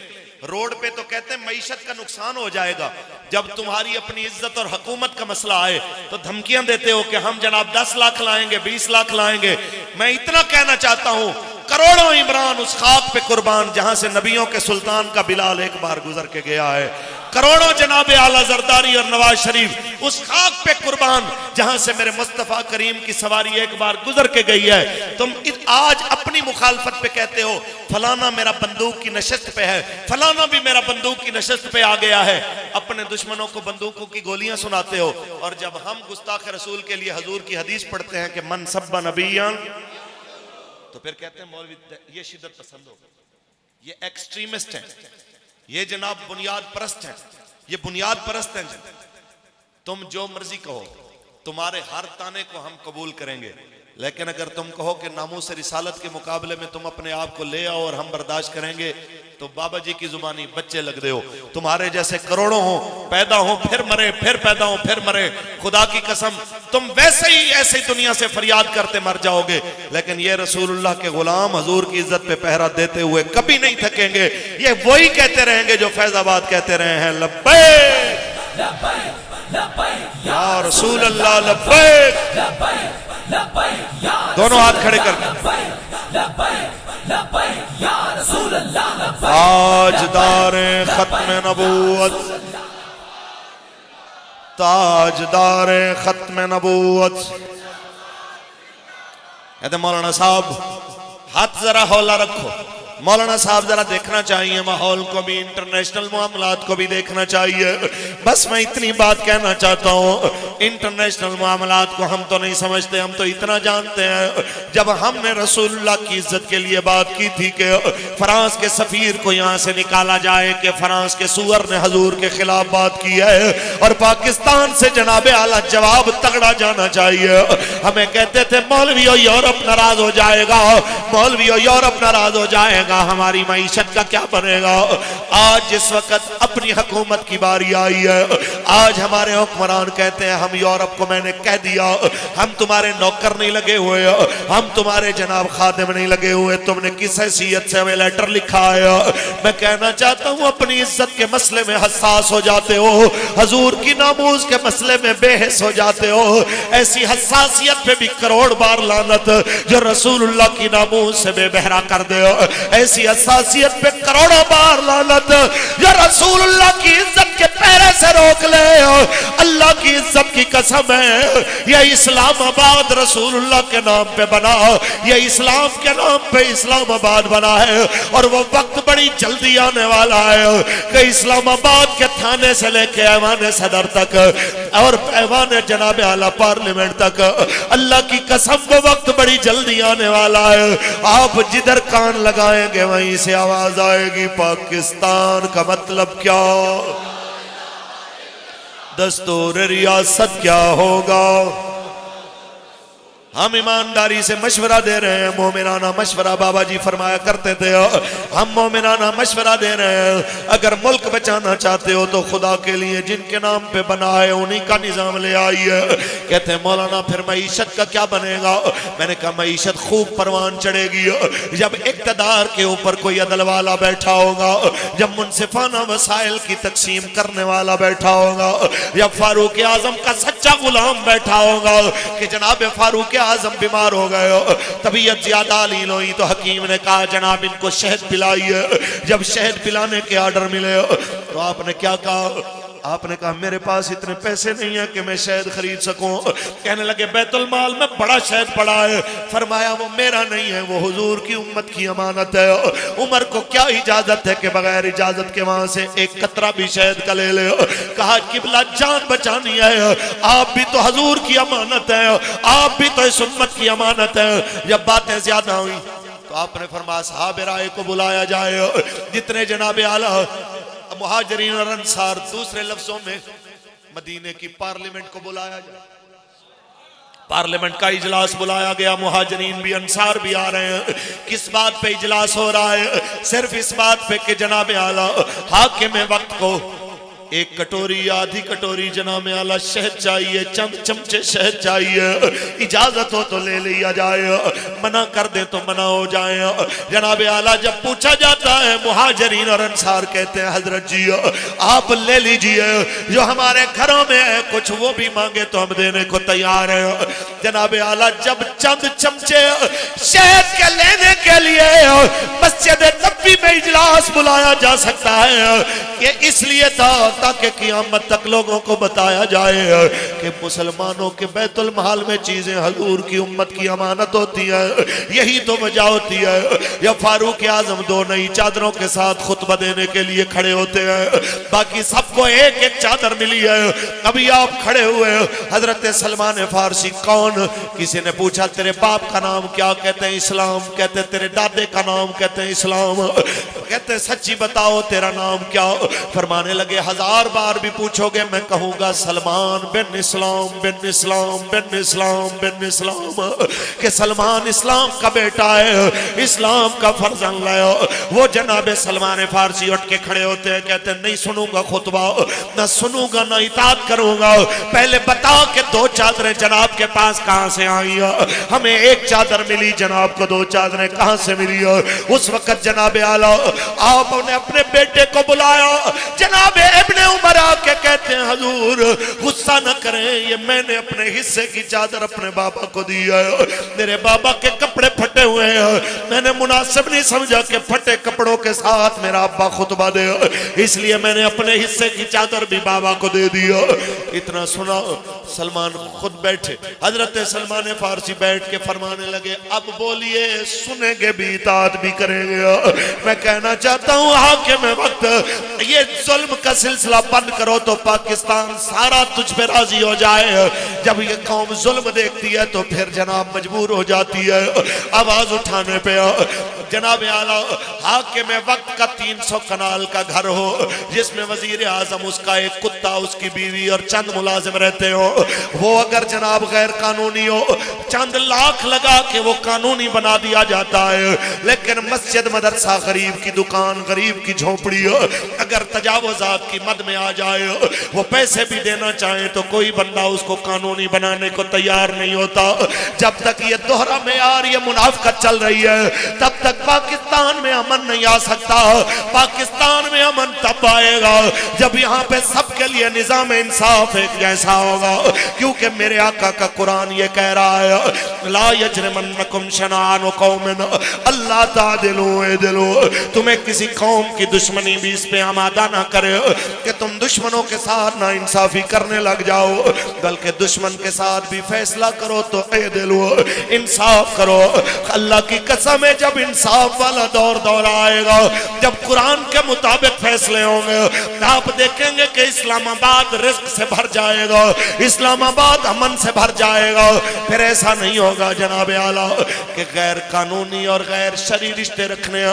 روڈ پہ تو کہتے ہیں معیشت کا نقصان ہو جائے گا. جب تمہاری اپنی عزت اور حکومت کا مسئلہ آئے تو دھمکیاں دیتے ہو کہ ہم جناب 10 لاکھ لائیں گے, 20 لاکھ لائیں گے. میں اتنا کہنا چاہتا ہوں کروڑوں عمران اس خاک پہ قربان جہاں سے نبیوں کے سلطان کا بلال ایک بار گزر کے گیا ہے. کروڑوں جناب اعلیٰ زرداری اور نواز شریف اس خاک پہ قربان جہاں سے میرے مصطفیٰ کریم کی سواری ایک بار گزر کے گئی ہے. تم آج اپنی مخالفت پہ کہتے ہو فلانا میرا بندوق کی نشست پہ ہے, فلانا بھی میرا بندوق کی نشست پہ آ گیا ہے. اپنے دشمنوں کو بندوقوں کی گولیاں سناتے ہو, اور جب ہم گستاخ رسول کے لیے حضور کی حدیث پڑھتے ہیں کہ من سب نبیان, تو پھر کہتے ہیں مولوی یہ شدت پسند ہو, یہ ایکسٹریمسٹ ہیں, یہ جناب بنیاد پرست ہیں, یہ بنیاد پرست ہیں. تم جو مرضی کہو, تمہارے ہر تانے کو ہم قبول کریں گے, لیکن اگر تم کہو کہ ناموس رسالت کے مقابلے میں تم اپنے آپ کو لے آؤ اور ہم برداشت کریں گے, تو بابا جی کی زبانی بچے لگ دے ہو. تمہارے جیسے کروڑوں ہوں, پیدا ہوں پھر مرے, پھر پیدا ہوں پھر مرے. خدا کی قسم تم ویسے ہی ایسے دنیا سے فریاد کرتے مر جاؤ گے, لیکن یہ رسول اللہ کے غلام حضور کی عزت پہ پہرا دیتے ہوئے کبھی نہیں تھکیں گے. یہ وہی کہتے رہیں گے جو فیض آباد کہتے رہے ہیں لبیک یا رسول اللہ, لبیک. دونوں ہاتھ کھڑے کر تاجدار ختم نبوت, تاجدار ختم نبوت. کہتے مولانا صاحب ہاتھ ذرا ہولا رکھو, مولانا صاحب ذرا دیکھنا چاہیے ماحول کو بھی، انٹرنیشنل معاملات کو بھی دیکھنا چاہیے. بس میں اتنی بات کہنا چاہتا ہوں، انٹرنیشنل معاملات کو ہم تو نہیں سمجھتے، ہم تو اتنا جانتے ہیں جب ہم نے رسول اللہ کی عزت کے لیے بات کی تھی کہ فرانس کے سفیر کو یہاں سے نکالا جائے کہ فرانس کے سور نے حضور کے خلاف بات کی ہے اور پاکستان سے جناب اعلیٰ جواب تگڑا جانا چاہیے. ہمیں کہتے تھے مولویوں یورپ ناراض ہو جائے گا، مولویوں یورپ ناراض ہو جائے گا، ہماری معیشت کا کیا بنے گا. آج جس وقت اپنی حکومت کی باری آئی ہے، آج ہمارے حکمران کہتے ہیں ہم یورپ کو، میں نے کہہ دیا ہم تمہارے نوکر نہیں لگے ہوئے، ہم تمہارے جناب خادم نہیں لگے ہوئے، تم نے کس حیثیت سے ہمیں لیٹر لکھا ہے. میں کہنا چاہتا ہوں اپنی عزت کے مسئلے میں حساس ہو جاتے ہو، حضور کی ناموز کے مسئلے میں بے حس ہو جاتے ہو. ایسی حساسیت پہ بھی کروڑ بار لعنت جو رسول اللہ کی ناموز سے بے بہرا کر دے. ایسی حساسیت پہ کروڑوں بار لعنت جو رسول اللہ کی عزت کے پیرے سے روک لے. اللہ کی عزت کی قسم ہے یہ اسلام آباد رسول اللہ کے نام پہ بنا، یہ اسلام کے نام پہ اسلام آباد بنا ہے اور وہ وقت بڑی جلدی آنے والا ہے کہ اسلام آباد کے تھانے سے لے کے ایوان صدر تک اور ایوان جناب اعلیٰ پارلیمنٹ تک، اللہ کی قسم وہ وقت بڑی جلدی آنے والا ہے. آپ جدھر کان لگائیں گے وہیں سے آواز آئے گی پاکستان کا مطلب کیا، دستور ریاست کیا ہوگا. ہم ایمانداری سے مشورہ دے رہے ہیں، مومنانہ مشورہ بابا جی فرمایا کرتے تھے، ہم مومنانہ مشورہ دے رہے ہیں. اگر ملک بچانا چاہتے ہو تو خدا کے لیے جن کے نام پہ بنا ہے انہی کا نظام لے آئیے. کہتے ہیں مولانا پھر معیشت کا کیا بنے گا؟ میں نے کہا معیشت خوب پروان چڑھے گی جب اقتدار کے اوپر کوئی عدل والا بیٹھا ہوگا، جب منصفانہ وسائل کی تقسیم کرنے والا بیٹھا ہوگا، جب فاروق اعظم کا سچا غلام بیٹھا ہوگا کہ جناب فاروق اعظم بیمار ہو گئے، طبیعت زیادہ لیل ہوئی تو حکیم نے کہا جناب ان کو شہد پلائیے. جب شہد پلانے کے آرڈر ملے تو آپ نے کیا کہا؟ آپ نے کہا میرے پاس اتنے پیسے نہیں ہیں کہ میں شہد خرید سکوں. کہنے لگے بیت المال میں بڑا شہد پڑا ہے. فرمایا وہ میرا نہیں ہے، وہ حضور کی امت کی امانت ہے. عمر کو کیا اجازت ہے کہ بغیر اجازت کے وہاں سے ایک قطرہ بھی شہد کا لے لے؟ کہا قبلہ جان بچانی ہے، آپ بھی تو حضور کی امانت ہے، آپ بھی تو اس امت کی امانت ہے. جب باتیں زیادہ ہوئی تو آپ نے فرمایا صحابہ رائے کو بلایا جائے، جتنے جناب اعلیٰ مہاجرین اور انصار، دوسرے لفظوں میں مدینے کی پارلیمنٹ کو بلایا جائے. پارلیمنٹ کا اجلاس بلایا گیا، مہاجرین بھی انصار بھی آ رہے ہیں. کس بات پہ اجلاس ہو رہا ہے؟ صرف اس بات پہ کہ جناب اعلیٰ حاکم وقت کو ایک کٹوری یا آدھی کٹوری جناب اعلیٰ شہد چاہیے، چند چمچے شہد چاہیے، اجازت ہو تو لے لیا جائے، منع کر دیں تو منع ہو جائے. جناب اعلیٰ جب پوچھا جاتا ہے مہاجرین اور انصار کہتے ہیں حضرت جی آپ لے لیجئے، جو ہمارے گھروں میں ہے کچھ وہ بھی مانگے تو ہم دینے کو تیار ہیں. جناب اعلیٰ جب چند چمچے شہد کے لینے کے لیے مسجد نبوی میں اجلاس بلایا جا سکتا ہے، یہ اس لیے تھا تاکہ قیامت تک لوگوں کو بتایا جائے کہ مسلمانوں کے بیت المال میں چیزیں حضور کی امت کی امانت ہوتی ہیں. یہی تو وجہ ہوتی ہے یا فاروق اعظم دو نئی چادروں کے ساتھ خطبہ دینے کے لیے کھڑے ہوتے ہیں، باقی سب کو ایک ایک چادر ملی ہے. ابھی آپ کھڑے ہوئے، حضرت سلمان فارسی کون؟ کسی نے پوچھا تیرے باپ کا نام کیا؟ کہتے ہیں اسلام. کہتے تیرے دادے کا نام؟ کہتے ہیں اسلام. کہتے سچی بتاؤ تیرا نام کیا؟ فرمانے لگے 1000 بار بھی پوچھو گے میں کہوں گا سلمان بن اسلام بن اسلام بن اسلام بن اسلام، کہ سلمان اسلام کا بیٹا ہے، اسلام کا فرزند ہے. وہ جناب سلمان فارسی اٹھ کے کھڑے ہوتے ہیں، کہتے ہیں نہیں سنوں گا خطبہ، نہ سنوں گا نہ اطاعت کروں گا. پہلے بتا کہ 2 چادریں جناب کے پاس کہاں سے آئی؟ ہمیں 1 چادر ملی، جناب کو 2 چادریں کہاں سے ملی؟ اس وقت جناب اعلیٰ آپ نے اپنے بیٹے کو بلایا. جناب ابن عمر آ کے کہتے ہیں حضور غصہ نہ کریں، یہ میں نے اپنے حصے کی چادر اپنے بابا کو دی ہے، میرے بابا کے کپڑے کپڑے پھٹے ہوئے ہیں، میں نے مناسب نہیں سمجھا کہ پھٹے کپڑوں کے ساتھ میرا ابا خطبہ دے، اس لیے میں نے اپنے حصے کی چادر بھی بابا کو دے دیا۔ اتنا سنا سلمان خود بیٹھے، حضرت سلمان فارسی بیٹھ کے فرمانے لگے اب بولیے سنیں گے بھی اطاعت بھی کریں گے۔ میں کہنا چاہتا ہوں حاکم وقت یہ ظلم کا سلسلہ بند کرو تو پاکستان سارا تجھ پہ راضی ہو جائے۔ جب یہ قوم ظلم دیکھتی ہے تو پھر جناب مجبور ہو جاتی ہے آواز اٹھانے پہ۔ جناب اعلیٰ حاکم وقت کا 300 کنال کا گھر ہو جس میں وزیر اعظم، اس کا ایک کتا، اس کی بیوی اور چند ملازم رہتے ہو، وہ اگر جناب غیر قانونی ہو چند لاکھ لگا کے وہ قانونی بنا دیا جاتا ہے، لیکن مسجد مدرسہ غریب کی دکان غریب کی جھونپڑی اگر تجاوزات کی مد میں آ جائے، وہ پیسے بھی دینا چاہیں تو کوئی بندہ اس کو قانونی بنانے کو تیار نہیں ہوتا۔ جب تک یہ دوہرا معیار یہ منافقت چل رہی ہے تب تک پاکستان میں امن نہیں آ سکتا۔ پاکستان میں امن تب آئے گا جب یہاں پہ سب کے لیے نظام انصاف ایک جیسا ہوگا، کیونکہ میرے آقا کا قرآن یہ کہہ رہا ہے لا یجرمنکم شنآن قوم اللہ تعدلوا اعدلوا، تمہیں کسی قوم کی دشمنی بھی اس پہ آمادہ نہ کرے کہ تم دشمنوں کے ساتھ نا انصافی کرنے لگ جاؤ، بلکہ دشمن کے ساتھ بھی فیصلہ کرو تو اعدلوا انصاف کرو۔ اللہ کی قسم ہے جب انصاف والا دور آئے گا، جب قرآن کے مطابق فیصلے ہوں گے، آپ دیکھیں گے کہ اسلام آباد رزق سے بھر جائے گا، اسلام آباد امن سے بھر جائے گا۔ پھر ایسا نہیں ہوگا جناب اعلیٰ کہ غیر قانونی اور غیر شرعی رشتے رکھنے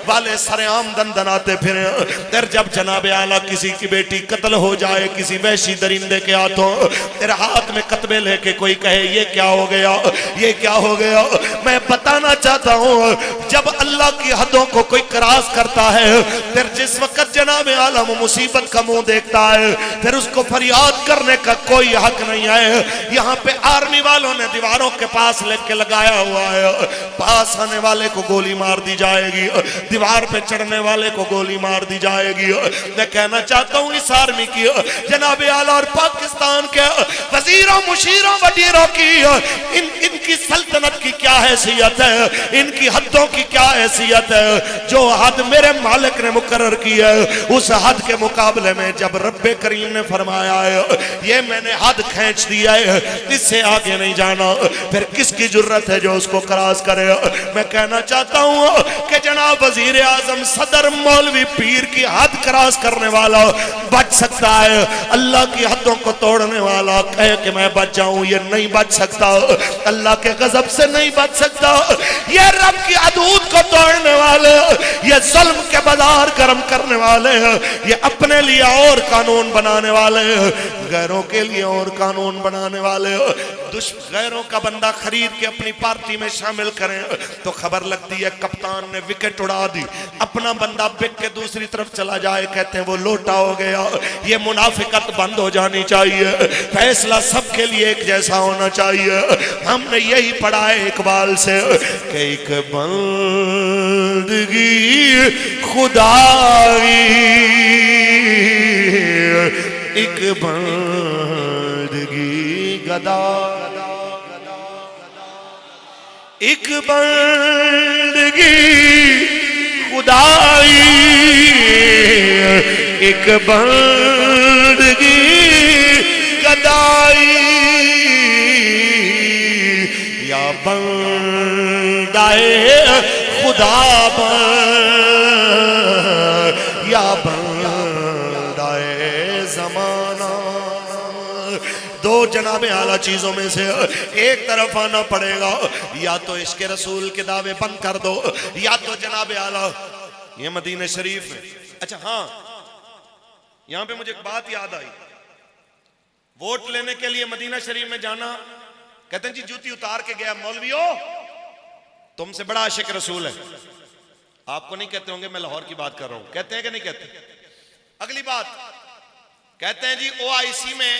والے سرعام دندناتے پھریں۔ پھر جب جناب اعلیٰ کسی کی بیٹی قتل ہو جائے کسی وحشی درندے کے ہاتھوں، تیرے ہاتھ میں کتبے لے کے کوئی کہے یہ کیا ہو گیا، یہ کیا ہو گیا۔ میں بتانا چاہتا ہوں جب اللہ کی حدوں کو کوئی کراس کرتا ہے، پھر جس وقت جناب عالم مصیبت کا منہ دیکھتا ہے پھر اس کو فریاد کرنے کا کوئی حق نہیں ہے۔ یہاں پہ آرمی والوں نے دیواروں کے پاس لے کے لگایا ہوا ہے، پاس آنے والے کو گولی مار دی جائے گی، دیوار پہ چڑھنے والے کو گولی مار دی جائے گی۔ میں کہنا چاہتا ہوں اس آرمی کی جناب اعلیٰ اور پاکستان کے وزیروں مشیروں وزیروں کی ان کی سلطنت کی کیا حیثیت ہے، ان کی حدوں کی کیا حیثیت ہے۔ جو حد میرے مالک نے مقرر کی ہے اس حد کے مقابلے میں جب رب کریم نے فرمایا ہے یہ میں نے حد کھینچ دیا ہے اس سے آگے نہیں جانا، پھر کس کی جرت ہے جو اس کو کراس کرے۔ میں کہنا چاہتا ہوں کہ جناب وزیر اعظم صدر مولوی پیر کی حد کراس کرنے والا بچ سکتا ہے، اللہ کی حدوں کو توڑنے والا کہے کہ میں بچ جاؤں یہ نہیں بچ سکتا، اللہ کے غضب سے نہیں بچ سکتا۔ یہ رب کی حدود کو توڑنے والے، یہ ظلم کے بازار گرم کرنے والے، یہ اپنے لیے اور قانون بنانے والے، غیروں کے لیے اور قانون بنانے والے۔ غیروں کا بندہ خرید کے اپنی پارٹی میں شامل کریں تو خبر لگتی ہے کپتان نے وکٹ اڑا دی، اپنا بندہ بک کے دوسری طرف چلا جائے کہتے ہیں وہ لوٹا ہو گیا۔ یہ منافقت بند ہو جانی چاہیے، فیصلہ سب کے لیے ایک جیسا ہونا چاہیے۔ ہم نے یہی پڑھا ہے اقبال سے کہ ایک بندگی خدائی، ایک بندگی گدا، ایک بندگی خدائی، ایک بندگی گدائی، یا بندہ خدا بن یا بندہ زمانہ۔ دو جناب اعلیٰ چیزوں میں سے ایک طرف آنا پڑے گا، یا تو عشق رسول کے دعوے بند کر دو، یا تو جناب اعلیٰ یہ مدینہ شریف ہے۔ اچھا ہاں یہاں پہ مجھے ایک بات یاد آئی، ووٹ لینے کے لیے مدینہ شریف میں جانا، کہتے ہیں جی جوتی اتار کے گیا، مولویو تم سے بڑا عاشق رسول ہے۔ آپ کو نہیں کہتے ہوں گے، میں لاہور کی بات کر رہا ہوں، کہتے ہیں کہ نہیں کہتے؟ اگلی بات کہتے ہیں جی OIC میں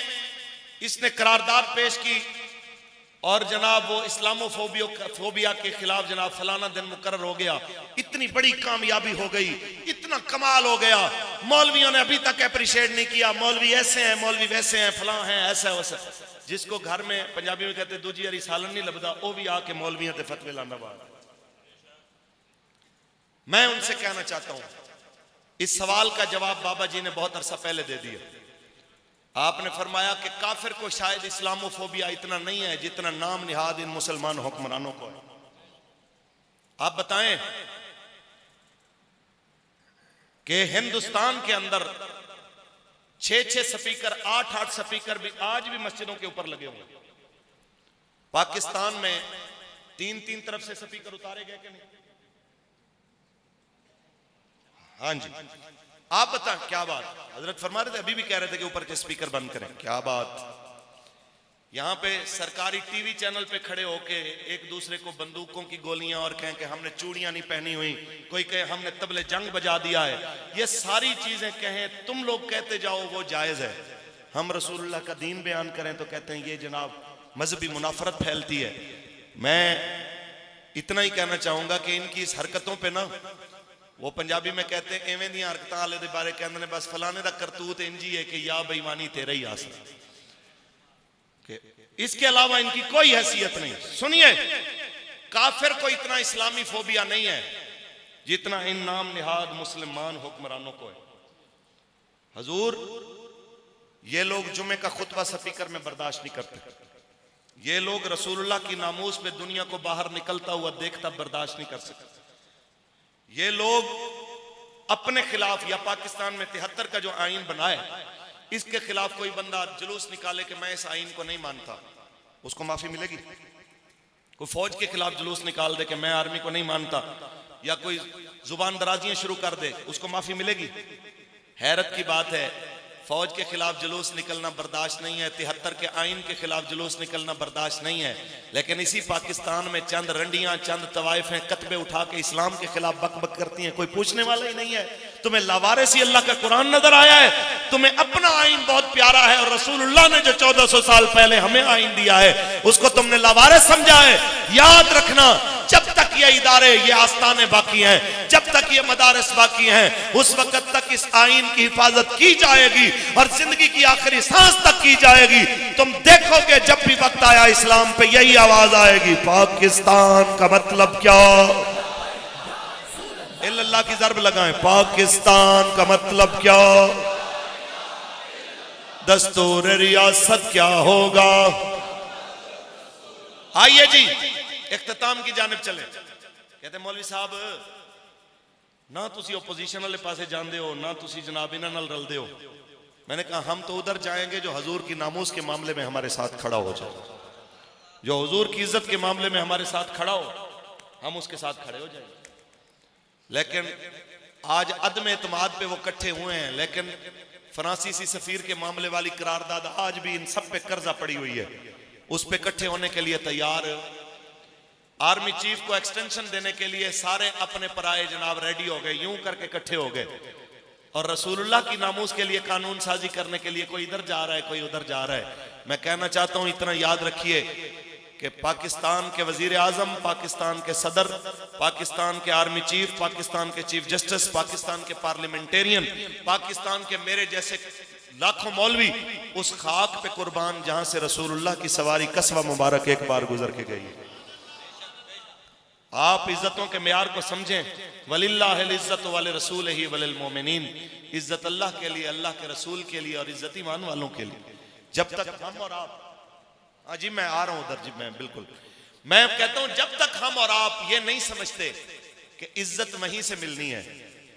اس نے قرارداد پیش کی اور جناب وہ اسلامو فوبیا کے خلاف جناب فلانا دن مقرر ہو گیا، اتنی بڑی کامیابی ہو گئی، اتنا کمال ہو گیا، مولویوں نے ابھی تک اپریشیٹ نہیں کیا، مولوی ایسے ہیں، مولوی ویسے ہیں، فلاں ہیں، ایسا ہے ویسا۔ جس کو گھر میں پنجابی میں کہتے دوجی ہری سالن نہیں لبدا وہ بھی آ کے مولویاں تے فتوے لانا بعد. میں ان سے کہنا چاہتا ہوں اس سوال کا جواب بابا جی نے بہت عرصہ پہلے دے دیا. آپ نے فرمایا کہ کافر کو شاید اسلاموفوبیا اتنا نہیں ہے جتنا نام نہاد ان مسلمان حکمرانوں کو ہے. آپ بتائیں کہ ہندوستان کے اندر 6 سپیکر 8 سپیکر بھی آج بھی مسجدوں کے اوپر لگے ہوئے. پاکستان میں 3 طرف سے سپیکر اتارے گئے کہ نہیں؟ ہاں جی. آپ بتائیں کیا بات. حضرت فرما رہے تھے ابھی بھی کہہ رہے تھے کہ اوپر کے سپیکر بند کریں. کیا بات. یہاں پہ سرکاری ٹی وی چینل پہ کھڑے ہو کے ایک دوسرے کو بندوقوں کی گولیاں اور کہیں کہ ہم نے چوڑیاں نہیں پہنی ہوئی, کوئی کہے ہم نے طبلِ جنگ بجا دیا ہے. یہ ساری چیزیں کہیں تم لوگ کہتے جاؤ وہ جائز ہے. ہم رسول اللہ کا دین بیان کریں تو کہتے ہیں یہ جناب مذہبی منافرت پھیلتی ہے. میں اتنا ہی کہنا چاہوں گا کہ ان کی اس حرکتوں پہ نا وہ پنجابی میں کہتے ہیں ایویں دیاں حرکتاں والے دے بارے کہندے نے بس فلانے دا کرتوت انجی ہے کہ یا بے ایمانی تیرا ہی آسر, کہ اس کے علاوہ ان کی کوئی حیثیت نہیں. سنیے, کافر کو اتنا اسلامی فوبیا نہیں ہے جتنا ان نام نہاد مسلمان حکمرانوں کو ہے. حضور یہ لوگ جمعے کا خطبہ سپیکر میں برداشت نہیں کرتے. یہ لوگ رسول اللہ کی ناموس پہ دنیا کو باہر نکلتا ہوا دیکھتا برداشت نہیں کر سکتے. یہ لوگ اپنے خلاف یا پاکستان میں 73 کا جو آئین بنا ہے اس کے خلاف کوئی بندہ جلوس نکالے کہ میں اس آئین کو نہیں مانتا, اس کو معافی ملے گی؟ کوئی فوج کے خلاف جلوس نکال دے کہ میں آرمی کو نہیں مانتا, یا کوئی زبان درازیاں شروع کر دے, اس کو معافی ملے گی؟ حیرت کی بات ہے, فوج کے خلاف جلوس نکلنا برداشت نہیں ہے, 73 کے آئین کے خلاف جلوس نکلنا برداشت نہیں ہے, لیکن اسی پاکستان میں چند رنڈیاں چند طوائفیں کتبے اٹھا کے اسلام کے خلاف بک بک کرتی ہیں. کوئی پوچھنے والا ہی نہیں ہے. تمہیں لاوارثی اللہ کا قرآن نظر آیا ہے, تمہیں اپنا آئین بہت پیارا ہے, اور رسول اللہ نے جو 1400 سال پہلے ہمیں آئین دیا ہے اس کو تم نے لاوارث سمجھا ہے. یاد رکھنا, جب تک یہ ادارے یہ آستانے باقی ہیں, جب تک یہ مدارس باقی ہیں, اس وقت تک اس آئین کی حفاظت کی جائے گی اور زندگی کی آخری سانس تک کی جائے گی. تم دیکھو کہ جب بھی وقت آیا اسلام پہ یہی آواز آئے گی, پاکستان کا مطلب کیا؟ اللہ کی ضرب لگائیں, پاکستان کا مطلب کیا؟ دستور ریاست کیا ہوگا؟ آئیے جی اختتام کی جانب چلیں. کہتے ہیں مولوی صاحب نہ تسی اپوزیشن والے پاسے جاندے ہو نہ تسی جناب انہاں نال رلدے ہو. میں نے کہا ہم تو ادھر جائیں گے جو حضور کی ناموس کے معاملے میں ہمارے ساتھ کھڑا ہو جائے, جو حضور کی عزت کے معاملے میں ہمارے ساتھ کھڑا ہو, ہم اس کے ساتھ کھڑے ہو جائیں گے. لیکن آج عدم اعتماد پہ وہ کٹھے ہوئے ہیں, لیکن فرانسیسی سفیر کے معاملے والی قرارداد آج بھی ان سب پہ قرضہ پڑی ہوئی ہے, اس پہ کٹھے ہونے کے لیے تیار. آرمی چیف کو ایکسٹینشن دینے کے لیے سارے اپنے پرائے جناب ریڈی ہو گئے, یوں کر کے کٹھے ہو گئے, اور رسول اللہ کی ناموس کے لیے قانون سازی کرنے کے لیے کوئی ادھر جا رہا ہے کوئی ادھر جا رہا ہے. میں کہنا چاہتا ہوں اتنا یاد رکھیے کہ پاکستان کے وزیر اعظم, پاکستان کے صدر, پاکستان کے آرمی چیف, پاکستان کے چیف جسٹس, پاکستان کے پارلیمنٹیرین, پاکستان کے میرے جیسے لاکھوں مولوی اس خاک پہ قربان جہاں سے رسول اللہ کی سواری قصوہ مبارک ایک بار گزر کے گئی. آپ عزتوں کے معیار کو سمجھیں. وَلِلَّهِ الْعِزَّةُ وَلِرَسُولِهِ وَلِلْمُؤْمِنِينَ, عزت اللہ کے لیے, اللہ کے رسول کے لیے, اور عزت ایمان والوں کے لیے. جب تک ہم اور آپ, ہاں جی میں آ رہا ہوں ادھر جی, میں بالکل میں کہتا ہوں جب تک ہم اور آپ یہ نہیں سمجھتے کہ عزت وہیں سے ملنی ہے,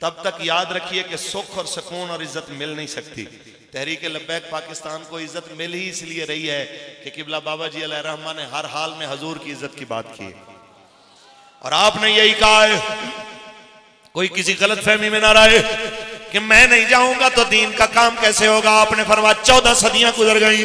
تب تک یاد رکھیے کہ سکھ اور سکون اور عزت مل نہیں سکتی. تحریک لبیک پاکستان کو عزت مل ہی اس لیے رہی ہے کہ قبلہ بابا جی علیہ الرحمہ نے ہر حال میں حضور کی عزت کی بات کی, اور آپ نے یہی کہا ہے, کوئی کسی غلط فہمی میں نہ رہے کہ میں نہیں جاؤں گا تو دین کا کام کیسے ہوگا. آپ نے فرمایا 14 صدیاں گزر گئی,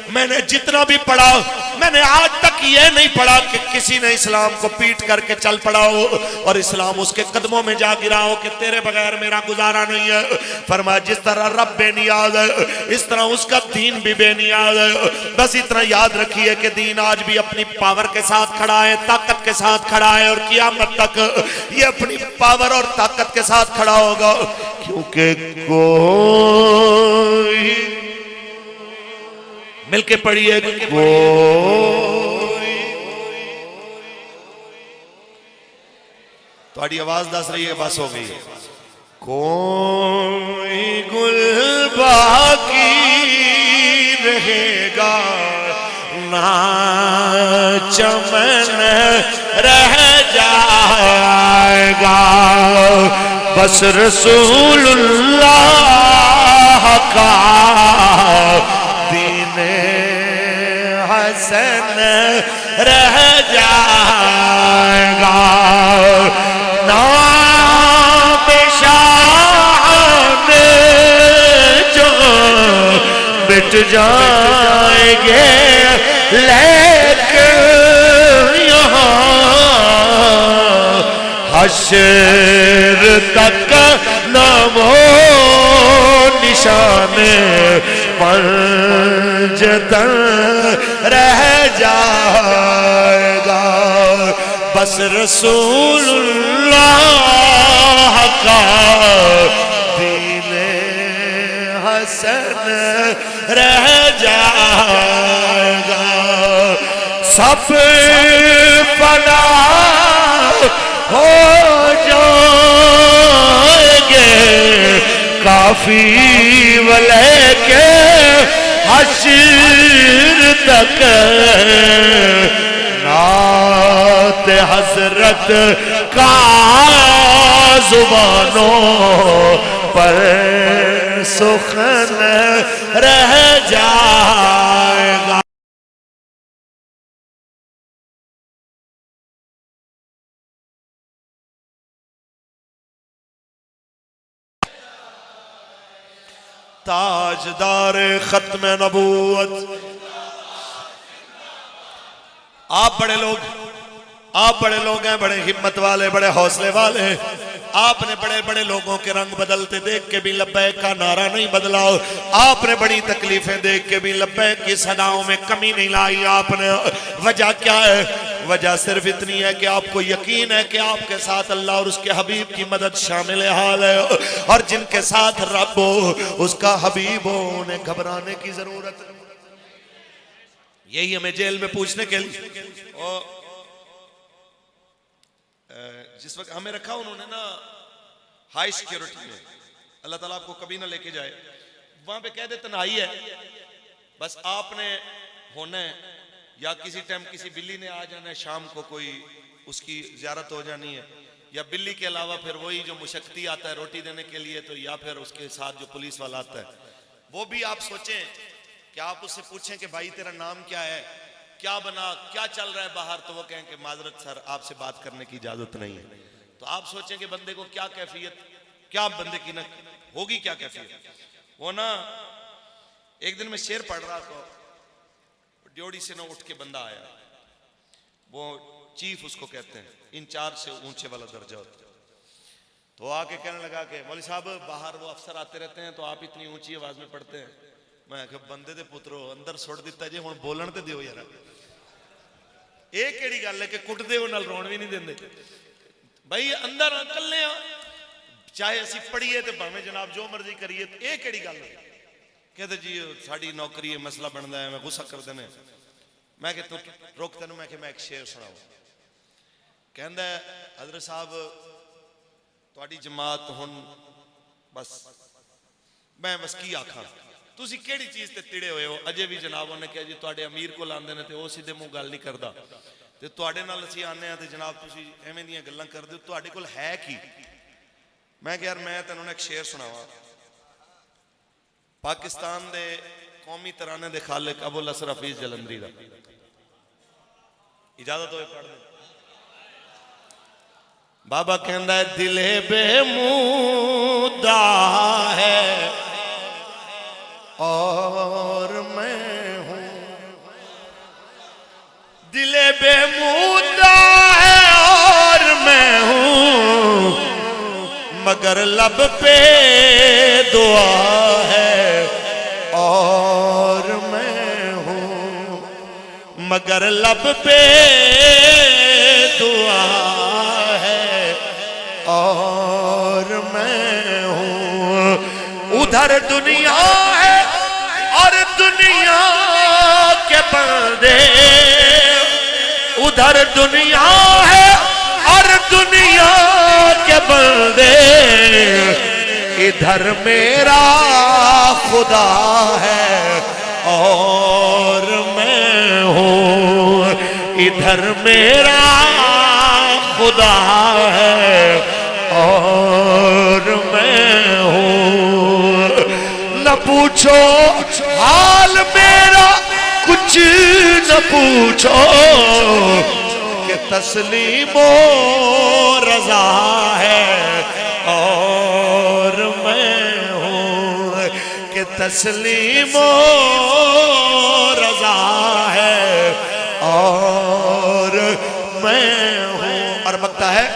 میں نے جتنا بھی پڑھا میں نے آج تک یہ نہیں پڑھا کہ کسی نے اسلام کو پیٹ کر کے چل پڑا ہو اور اسلام اس کے قدموں میں جا گرا ہو کہ تیرے بغیر میرا گزارا نہیں ہے. فرمایا جس طرح رب بے نیاز ہے اس طرح اس کا دین بھی بے نیاز ہے. بس اتنا یاد رکھیے کہ دین آج بھی اپنی پاور کے ساتھ کھڑا ہے, طاقت کے ساتھ کھڑا ہے, اور قیامت تک یہ اپنی پاور اور طاقت کے ساتھ کھڑا ہوگا, کیونکہ کوئی مل کے پڑھیے کوئی تھوڑی آواز دس رہی ہے بس ہو گئی کوئی گل باقی رہے گا نہ چمن رہ جائے گا بس رسول اللہ کا دین حسن رہ جائے گا نام شاہان جو مٹ جائیں گے لیکن یہاں حشر تک نام و نشان پنجتن رہ جائے گا بس رسول اللہ کا دین حسن رہ جائے گا سب فنا ہو جائیں گے کافی والے کے حشر تک نعت حضرت کا زبانوں پر سخن رہ جائے گا تاجدار ختم نبوت آپ بڑے لوگ ہیں بڑے ہمت والے بڑے حوصلے والے آپ نے بڑے بڑے لوگوں کے رنگ بدلتے دیکھ کے بھی لبیک کا نعرہ نہیں بدلا آپ نے بڑی تکلیفیں دیکھ کے بھی لبیک کی صداؤں میں کمی نہیں لائی آپ نے وجہ کیا ہے وجہ صرف اتنی ہے کہ آپ کو یقین ہے کہ آپ کے ساتھ اللہ اور اس کے حبیب کی مدد شامل حال ہے اور جن کے ساتھ رب ہو اس کا حبیب ہو انہیں گھبرانے کی ضرورت نہیں یہی ہمیں جیل میں پوچھنے کے لیے جس وقت ہمیں رکھا انہوں نے نا ہائی سیکیورٹی میں اللہ تعالیٰ آپ کو کبھی نہ لے کے جائے وہاں پہ قید تنہائی ہے بس آپ نے ہونا ہے یا کسی ٹائم کسی بلی نے آ جانا ہے شام کو کوئی اس کی زیارت ہو جانی ہے یا بلی کے علاوہ پھر وہی جو مشکتی آتا ہے روٹی دینے کے لیے تو یا پھر اس کے ساتھ جو پولیس والا آتا ہے وہ بھی آپ سوچیں کہ آپ اس سے پوچھیں کہ بھائی تیرا نام کیا ہے کیا بنا کیا چل رہا ہے باہر تو وہ کہیں کہ معذرت سر آپ سے بات کرنے کی اجازت نہیں ہے تو آپ سوچیں کہ بندے کو کیا کیفیت کیا بندے کی نہ ہوگی کیا کیفیت وہ نا ایک دن میں شعر پڑھ رہا تو ڈیوڑی سے نہ اٹھ کے بندہ آیا وہ چیف اس کو کہتے ہیں انچارج سے اونچے والا درجہ ہوتا ہے تو آ کے کہنے لگا کہ مولوی صاحب باہر وہ افسر آتے رہتے ہیں تو آپ اتنی اونچی آواز میں پڑھتے ہیں میں کہ بندے دے پترو اندر سوڑ دیتا جی ہوں بولن تے دیو یار ایک کیڑی گل ہے کہ کٹ دے نال رون بھی نہیں دیندے بھائی اندر کلے چاہے اسی پڑھیے تے بھاویں جناب جو مرضی کریے ایک کیڑی گل ہے کہتے جی ساڑی نوکری مسئلہ بندا ہے میں غصہ کر دینے میں کہ تو روک تینوں میں کہ میں ایک شعر سناؤں کہندا ہے حضرت صاحب تواڈی جماعت ہن بس میں بس کی آکھاں تسی کیڑی چیز تے تڑے ہوئے ہو اجے بھی جنابوں نے کہا جی تواڈے امیر کو لاندے نے تے او سیدھے منہ گل نہیں کردا تے تواڈے نال اسی آنے تے جناب تسی ایویں دیاں گلاں کردے ہو تواڈے کول ہے کی میں کہ یار میں تینوں ایک شعر سناواں پاکستان دے قومی ترانے دے خالق ابو الاسر حفیظ جلندری دا اجازت ہوئے پڑھ دیں بابا کہندا ہے دل بے مودہ ہے اور میں ہوں دل بے مودہ ہے اور میں ہوں مگر لب پہ دعا ہے اور میں ہوں مگر لب پہ دعا ہے اور میں ہوں ادھر دنیا ہے اور دنیا ادھر دنیا ہے اور دنیا کے بندے، ادھر میرا خدا ہے اور میں ہوں، ادھر میرا خدا ہے اور میں ہوں۔ نہ پوچھو حال میرا کچھ نہ پوچھو، کہ تسلیم و رضا ہے اور میں ہوں، کہ تسلیم و رضا ہے اور میں ہوں۔ اور بکتا ہے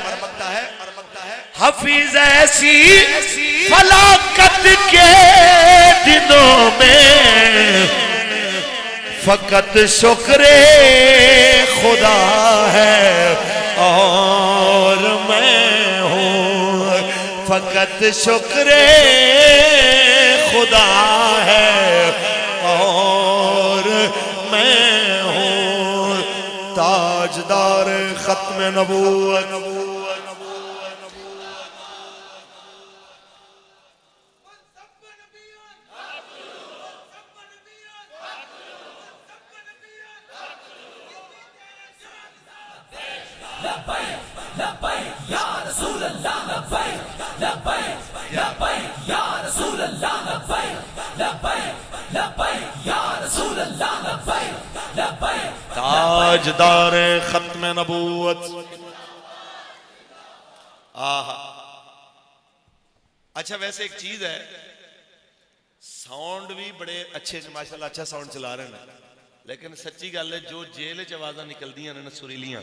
حفیظ ایسی فلاکت کے دنوں میں فقط شکر خدا ہے اور میں ہوں، فقط شکر خدا ہے اور میں ہوں۔ تاجدار ختم نبوت تاجدار ختم نبوت۔ اچھا ویسے ایک چیز ہے، ساؤنڈ بھی بڑے اچھے ماشاءاللہ اچھا ساؤنڈ چلا رہے ہیں، لیکن سچی گل ہے جو جیل چ آوازاں نکلدیاں نے سریلیاں،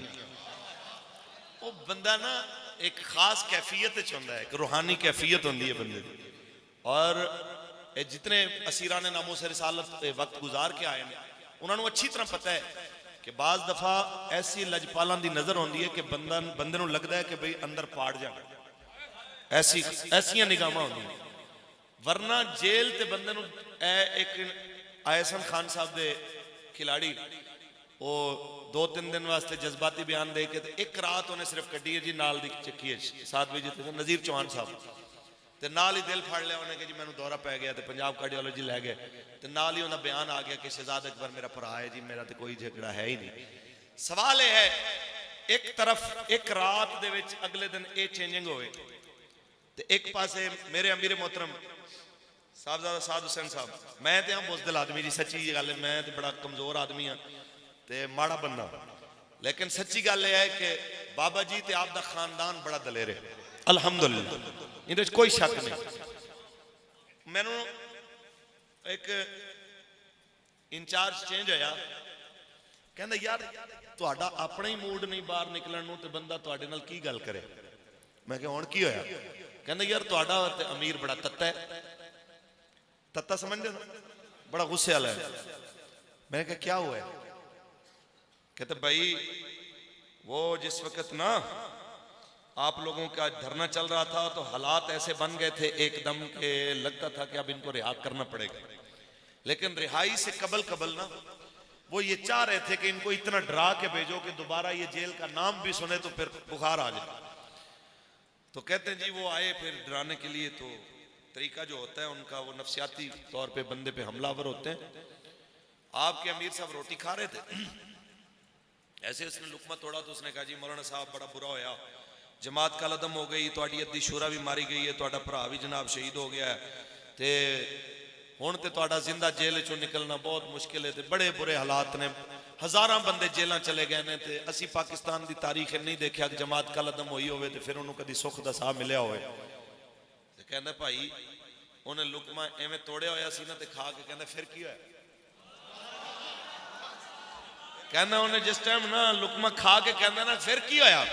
وہ بندہ نا ایک خاص کیفیت چاہتا ہے، ایک روحانی کیفیت ہوندی ہے بندے دی۔ اور جتنے اسیران ناموس رسالت وقت گزار کے آئے ہیں انہوں نے اچھی طرح پتہ ہے کہ بعض دفعہ ایسی لجپالان دی نظر ہوندی ہے کہ بندے نوں لگتا ہے کہ بھئی اندر پاڑ جانا، ایسیاں نگاہاں ہوندی ہیں۔ ورنہ جیل تے بندے نوں ایک آئسن خان صاحب دے کھلاڑی وہ 2-3 دن واسطے جذباتی بیان دے کے ایک رات انہیں صرف کٹی ہے جی نال دی چکی ہے 7 بجے تھے نظیر چوہان صاحب تے نال ہی دل پھاڑ لیا انہیں کہ جی میں نے دورہ پہ گیا تے پنجاب کارڈیولوجی لے گئے تے نال ہی انہیں بیان آ گیا کہ شہزاد اکبر میرا بھرا ہے جی، میرا تے کوئی جھگڑا ہے ہی نہیں۔ سوال یہ ہے ایک طرف ایک رات دے وچ اگلے دن اے چینجنگ ہوئے تے ایک پاسے میرے امیر محترم صاحبزادہ سعد حسین صاحب، میں تے ہاں بزدل آدمی جی، سچی جی گل ہے، میں تے بڑا کمزور آدمی ہاں تے ماڑا بننا، لیکن سچی گل یہ ہے کہ بابا جی تے آپ دا خاندان بڑا دلیر ہے الحمدللہ، اندر کوئی شک نہیں۔ میں نے ایک انچارج چینج ہویا، کہندا یار تہاڈا اپنا ہی موڈ نہیں باہر نکلن نوں تے بندہ تہاڈے نال کی گل کرے۔ میں کہ ہن کی ہویا؟ کہندا یار تہاڈا تے امیر بڑا تتا ہے، تتا سمجھ نا، بڑا غصے والا ہے۔ میں نے کہا کیا ہوا ہے؟ کہتے بھائی وہ جس وقت نا آپ لوگوں کا دھرنا چل رہا تھا تو حالات ایسے بن گئے تھے ایک دم کہ لگتا تھا کہ اب ان کو رہا کرنا پڑے گا، لیکن رہائی سے قبل نا وہ یہ چاہ رہے تھے کہ ان کو اتنا ڈرا کے بھیجو کہ دوبارہ یہ جیل کا نام بھی سنے تو پھر بخار آ جائے۔ تو کہتے ہیں جی وہ آئے پھر ڈرانے کے لیے، تو طریقہ جو ہوتا ہے ان کا وہ نفسیاتی طور پہ بندے پہ حملہ آور ہوتے ہیں۔ آپ کے امیر صاحب روٹی کھا رہے تھے، ایسے اس نے لقمہ توڑا تو اس نے کہا جی مولانا صاحب بڑا برا ہویا، جماعت کا لدم ہو گئی، تواڈی ادھی شورا بھی ماری گئی ہے، تواڈا بھرا بھی جناب شہید ہو گیا ہے تے ہن تے تواڈا زندہ جیل چوں نکلنا بہت مشکل ہے تے بڑے برے حالات نے، ہزاراں بندے جیلاں چلے گئے نے تے اسی پاکستان دی تاریخ نہیں دیکھا کہ جماعت کا لدم ہوئی ہوئے تے پھر انہوں کدی سکھ دا ساہ ملیا ہوئے۔ تے کہندا بھائی انہیں لقمہ ایویں توڑیا ہویا سی نا تے کھا کے کہندا پھر کی ہویا؟ کہنا انہیں جس ٹائم نا لقمہ کھا کے کہنا نا پھر کی ہویا؟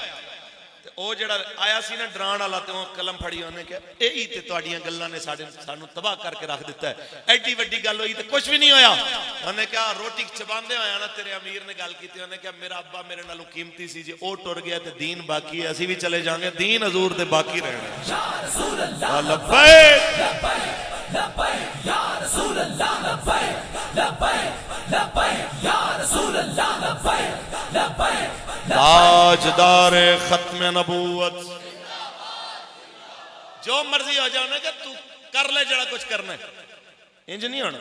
او جڑا آیا سی نا ڈران والا تے قلم پھڑی انہیں کہ اے تے تواڈیاں گلاں نے سانوں تباہ کر کے رکھ دیتا ہے، ایڈی وڈی گل ہوئی تے کچھ بھی نہیں ہویا۔ انہیں کہا روٹی چباندے ہویا نا تیرے امیر نے گل کیتی، انہیں کہا میرا ابا میرے نالوں قیمتی سی جی، او ٹر گیا تے دین باقی ہے، اسی بھی چلے جائیں گے، دین حضور دے باقی رہنا۔ یا رسول اللہ لبیک لبیک لبیک یا رسول اللہ لبیک لبیک لبیک یا رسول اللہ لبیک لبیک تاجدار ختم نبوت. جو مرضی ہو جانا کہ تو کر لے جڑا کچھ کرنا ہے, انج نہیں ہونا.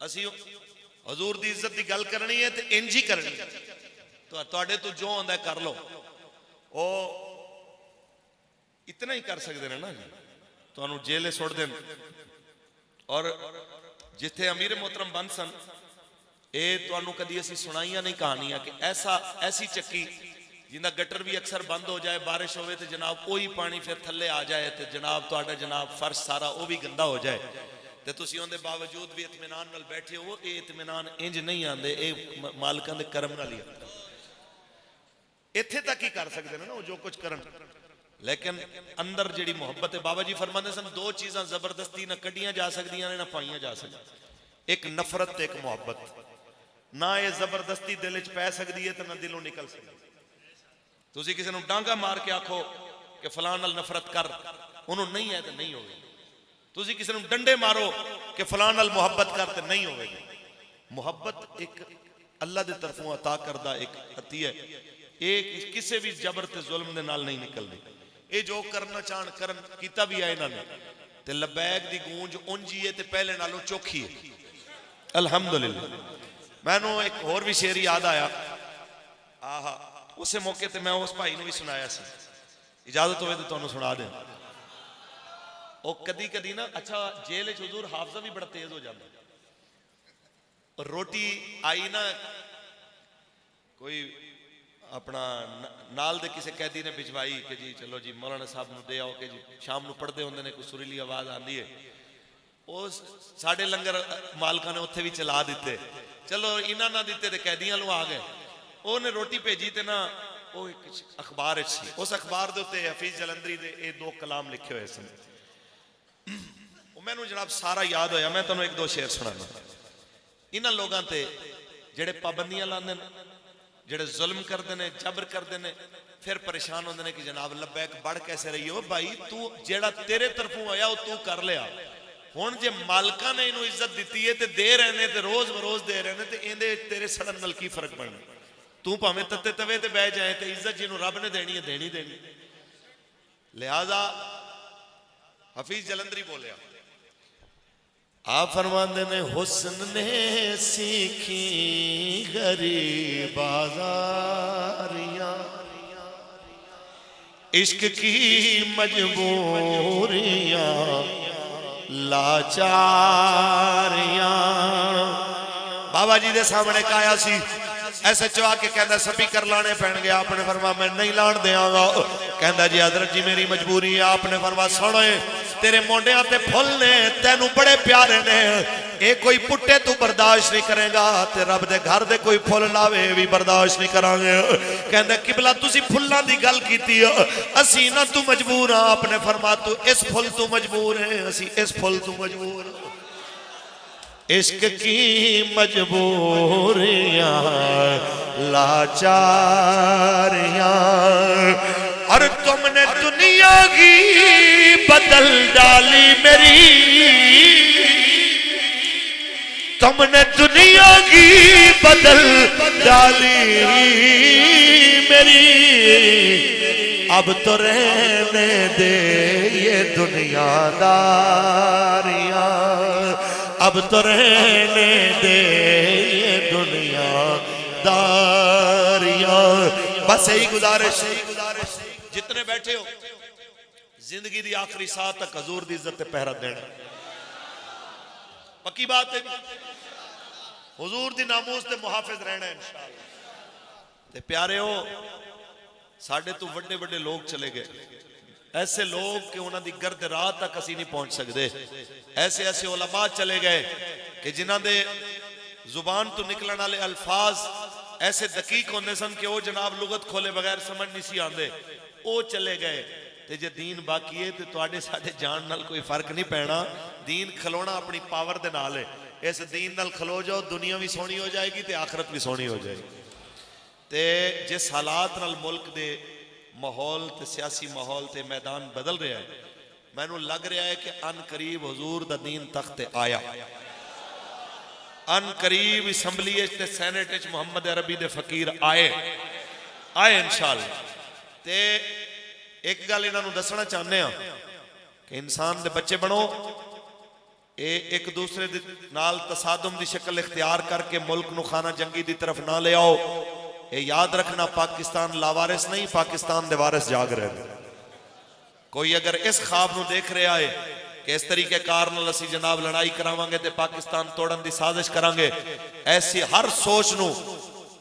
اسی حضور دی عزت دی گل کرنی ہے تے انج ہی کرنی ہے. تو تواڈے تو جو ہوندا ہے کر لو. او اتنا ہی کر سکتے ہیں نا جی, تانوں جیلے سٹ دین. اور جتھے امیر محترم بن سن, اے تانوں کدی اسی سنائیاں نہیں کہانیاں کہ ایسی چکی جنہ گٹر بھی اکثر بند ہو جائے, بارش ہوئے تو جناب وہی پانی پھر تھلے آ جائے تو جناب تہاڈا جناب فرش سارا وہ بھی گندا ہو جائے تے تسی اون دے باوجود بھی اطمینان نال بیٹھے ہو. اے اطمینان انج نہیں آندے, اے مالکاں دے کرم نال ہی آندا. ایتھے تک ہی کر سکتے ہیں نا جو کچھ کرن, لیکن اندر جڑی محبت ہے. بابا جی فرماندے سن دو چیزاں زبردستی نہ کڈیاں جا سکدیاں نے نہ پائیاں جا سکدیاں, ایک نفرت تے ایک محبت. نہ یہ زبردستی دل وچ پے سکدی ہے تے نہ دلوں نکل سکدی. تسی کسی نوں ڈانگا مار کے آکھو کہ فلان نال نفرت کر, انہوں نہیں ہے تے نہیں ہوگی. تسی کسی نوں ڈنڈے مارو کہ فلان نال محبت کر تے نہیں ہوگی. محبت ایک اللہ دے طرفوں عطا کردہ ایک عطیہ ہے. ایک کسی بھی جبر تے ظلم دے نال نہیں نکلدی. اے جو کرنا چاہن کرن کیتا بھی ہے انہاں نے تے لبیک دی گونج اونجی ہے تے پہلے نالوں چوکھی ہے. الحمدللہ. میں نو ایک اور بھی شعر یاد آیا, آہا اسے موقع تے میں اس بھائی نو بھی سنایا سی, اجازت ہوئے تو تانوں سنا دیں. او کدی کدی نا اچھا جیل وچ حضور حافظہ بھی بڑا تیز ہو جاتا. روٹی آئی نا, کوئی اپنا نال دے کسے قیدی نے بھجوائی کہ جی چلو جی مولانا صاحب نو دے آؤ کہ جی شام نو پڑھدے ہوندے نے, کوئی سریلی آواز آندی ہے. اس ساڑھے لنگر مالکاں نے اتھے بھی چلا دیتے. چلو انہاں نہ دیتے تے قیدیاں لو آ گئے. وہ نے روٹی بھیجی تے نا وہ ایک اخبار سی, اس اخبار دے تے حفیظ جلندری دے اے دو کلام لکھے ہوئے سن. میں نو جناب سارا یاد ہویا. میں تانوں ایک دو شعر سنانا. انہاں لوگاں تے جڑے پابندیاں لاندے نے, جڑے ظلم کردے نے, جبر کردے نے, پھر پریشان ہوندے نے کہ جناب لبیک بڑھ کیسے رہی ہو بھائی, تو جیڑا تیرے طرفوں ہویا وہ تو کر لیا. ہن جے مالکاں نے انہوں عزت دیتی ہے تے دے رہنے تے روز بروز دے رہنے تے ایندے تیرے سڑن نال کی فرق پڑنا. تو پاویں تتے توے تے بہ جائے تے عزت جنوں رب نے دینی ہے دینی دینی. لہذا حفیظ جلندری بولیا, آپ فرماندے نے حسن نے سیکھی غریب آزاریاں, عشق کی مجبوریاں لاچاریاں. بابا جی دے سامنے کایا سی, ایسے چوا کے کہندہ سپیکر لانے پہن گیا. آپ نے فرمایا میں نہیں لان دیاں گا. کہندہ جی حضرت جی میری مجبوری ہے. آپ نے فرمایا سنوئے تیرے مونڈیاں تے پھل نے تینوں بڑے پیارے نے, اے کوئی پٹے تو برداشت نہیں کرے گا تے رب دے گھر دے کوئی پھل لاوے بھی برداشت نہیں کران گے. کہندہ قبلہ تسی پھلاں دی گل کیتی ہے, اسی نہ تو مجبور ہاں. آپ نے فرمایا تو اس پھل تو مجبور ہیں, اسی اس پھل تو مجبور ہیں. عشق کی مجبوریاں لاچاریاں, اور تم نے دنیا کی بدل ڈالی میری, تم نے دنیا کی بدل ڈالی میری. اب تو رہنے دے یہ دنیا داریاں, اب تو رہنے دے یہ دنیا داریاں. بس یہی گزارش, جتنے بیٹھے ہو زندگی دی آخری ساعت تک حضور دی عزت تے پہرا دینا. پکی بات ہے, حضور دی ناموس تے محافظ رہنا ہے انشاءاللہ. تے پیارے ہو, ساڑھے تو بڑے بڑے لوگ چلے گئے, ایسے لوگ کہ انہاں دی گرد راہ تک اسی نہیں پہنچ سکتے. ایسے ایسے علماء چلے گئے کہ جنہاں دے زبان تو نکلن والے الفاظ ایسے دقیق ہوندے سن کہ وہ جناب لغت کھولے بغیر سمجھ نہیں سی آندے. وہ چلے گئے تے جے دین باقی ہے تے تواڈے ساڈے جان نال کوئی فرق نہیں پینا. دین کھلونا اپنی پاور دے نال ہے. اس دین نال کھلو جاؤ, دنیا بھی سونی ہو جائے گی تے آخرت بھی سونی ہو جائے گی. تے جس حالات نال ملک دے ماحول تے سیاسی ماحول تے میدان بدل رہا ہے, میں نو لگ رہا ہے کہ ان قریب حضور دا دین تخت آیا. ان قریب اسمبلی تے سینٹ محمد عربی دے فقیر آئے. آئے انشاءاللہ. تے ایک گل انہاں نوں دسنا چاہنے ہاں کہ انسان دے بچے بنو، اے ایک دوسرے دے نال تصادم دی شکل اختیار کر کے ملک نو خانہ جنگی دی طرف نہ لے آؤ. اے یاد رکھنا پاکستان لاوارث نہیں، پاکستان دے وارث جاگ رہے ہیں. کوئی اگر اس خواب نو دیکھ رہا ہے کہ اس طریقے کار نال اسی جناب لڑائی کراواں گے تے پاکستان توڑن دی سازش کران گے، ایسی ہر سوچ نو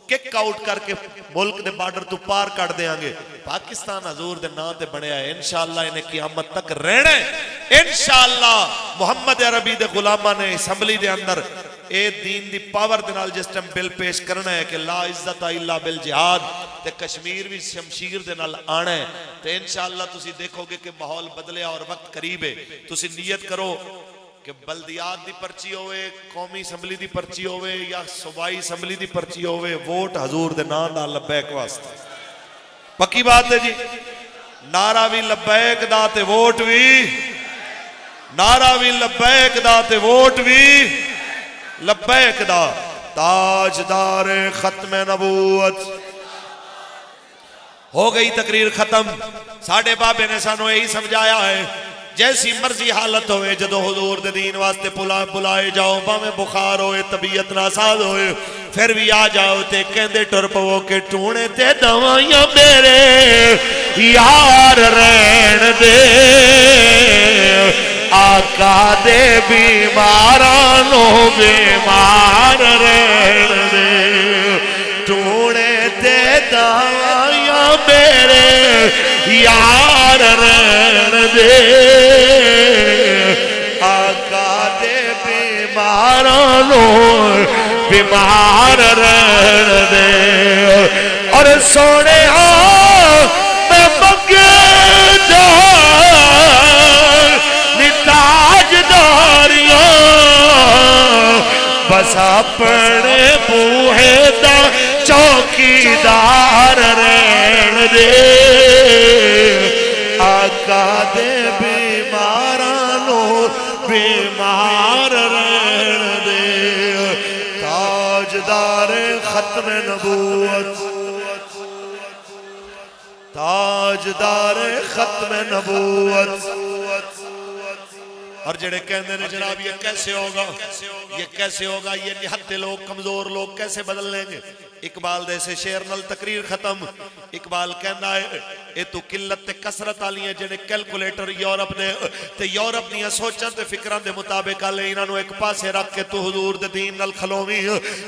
کک آؤٹ کر کے ملک دے بارڈر تو پار کر دیاں گے. پاکستان حضور دے نام تے بنیا ہے، انشاءاللہ انہیں قیامت تک رہنا ہے. انشاءاللہ محمد عربی دے غلامہ نے assembly they another a then the power دے نال جس ٹائم بل پیش کرنا ہے کہ لا عزت الا بالجہاد، تے کشمیر بھی شمشیر دے نال آنا ہے. تے انشاءاللہ تسی دیکھو گے کہ ماحول بدلیا اور وقت قریب ہے. تسی نیت کرو کہ بلدیات دی پرچی ہوئے، قومی اسمبلی دی پرچی ہوئے یا صوبائی اسمبلی دی پرچی ہوئے، ووٹ حضور دے نام نال لبیک واسطے. پکی بات ہے جی، نعرہ بھی لبیک دا تے ووٹ بھی، نعرہ بھی لبیک دا تے ووٹ بھی لبیک دا. تاجدار ختم نبوت. ہو گئی تقریر ختم. ساڑھے بابے نے سانو یہی سمجھایا ہے جیسی مرضی حالت ہوئے جدو حضور دے دین واسطے بلائے جاؤ، باویں بخار ہوئے، طبیعت ناساز ہوئے، پھر بھی آ جاؤ تے کہندے ٹر پو کے ٹونے تے دوائیاں میرے یار رہن دے، آقا دے بیمارانو بیمار رہن دے، ٹونے تے دوائیاں میرے یار رہن دے، آقا دے بیمارانو بیمار رہن دے. اور سونے میں مگدا نتاج داریاں، بس اپنے بوہے دا چوکیدار رہن دے، آقا دے بیمارانو بیمار رہن دے. تاجدار ختم نبوت، تاجدار ختم نبوت. اور جڑے کہندے نے جناب یہ کیسے ہوگا، یہ کیسے ہوگا، یہ نہتے لوگ کمزور لوگ کیسے بدل لیں گے. اقبال دے سے شعر نل تقریر ختم. اقبال کہندا ہے اے تو قلت تے کثرت والی ہیں جڑے کیلکولیٹر یورپ دے تے یورپ دیاں سوچاں تے فکراں دے مطابق آلے انہاں نو ایک پاسے رکھ کے تو حضور دے دین نال کھلوویں،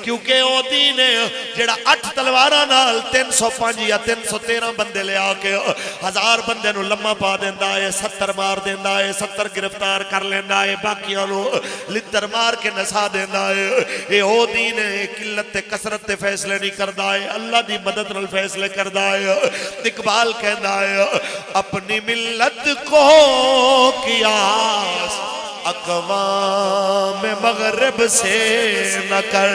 کیونکہ او دین ہے جڑا 8 تلواراں نال 305 یا 313 بندے لے آ کے 1000 بندے نو لمما پا دیندا ہے، 70 مار دیندا ہے، 70 گرفتار کر لیندا ہے، باقیاں نو لتر مار کے نسا دیندا ہے. اے او دین ہے قلت تے کثرت تے فیصلے نہیں کردا ہے، اللہ دی مدد نال فیصلے کردا ہے. اقبال کہندا ہے اپنی ملت کو قیاس اقوام مغرب سے نہ کر،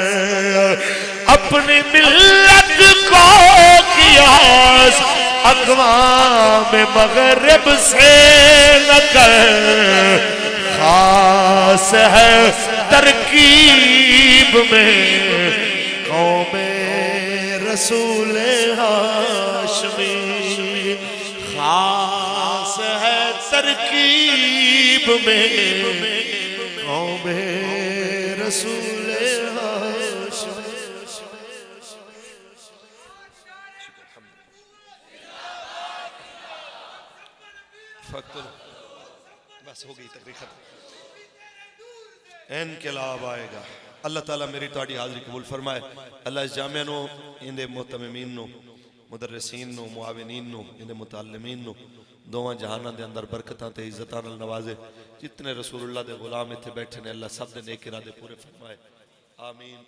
اپنی ملت کو قیاس اقوام مغرب سے نہ کر، خاص ہے ترکیب میں قوم رسول ہاشمی، خاص ہے ترکیب میں قوم رسول ہاشمی. بس ہو گئی تقریر ختم. انقلاب آئے گا. اللہ تعالیٰ میری تواڈی حاضری قبول فرمائے. اللہ اس جامعہ نو اندے محتممین نو، مدرسین نو، معاونین نو، اندے متعلمین نو دوواں جہاناں دے اندر برکتاں تے عزتاں نال نوازے. جتنے رسول اللہ دے غلام ایتھے بیٹھے نے اللہ سب دے نیک ارادے پورے فرمائے. آمین.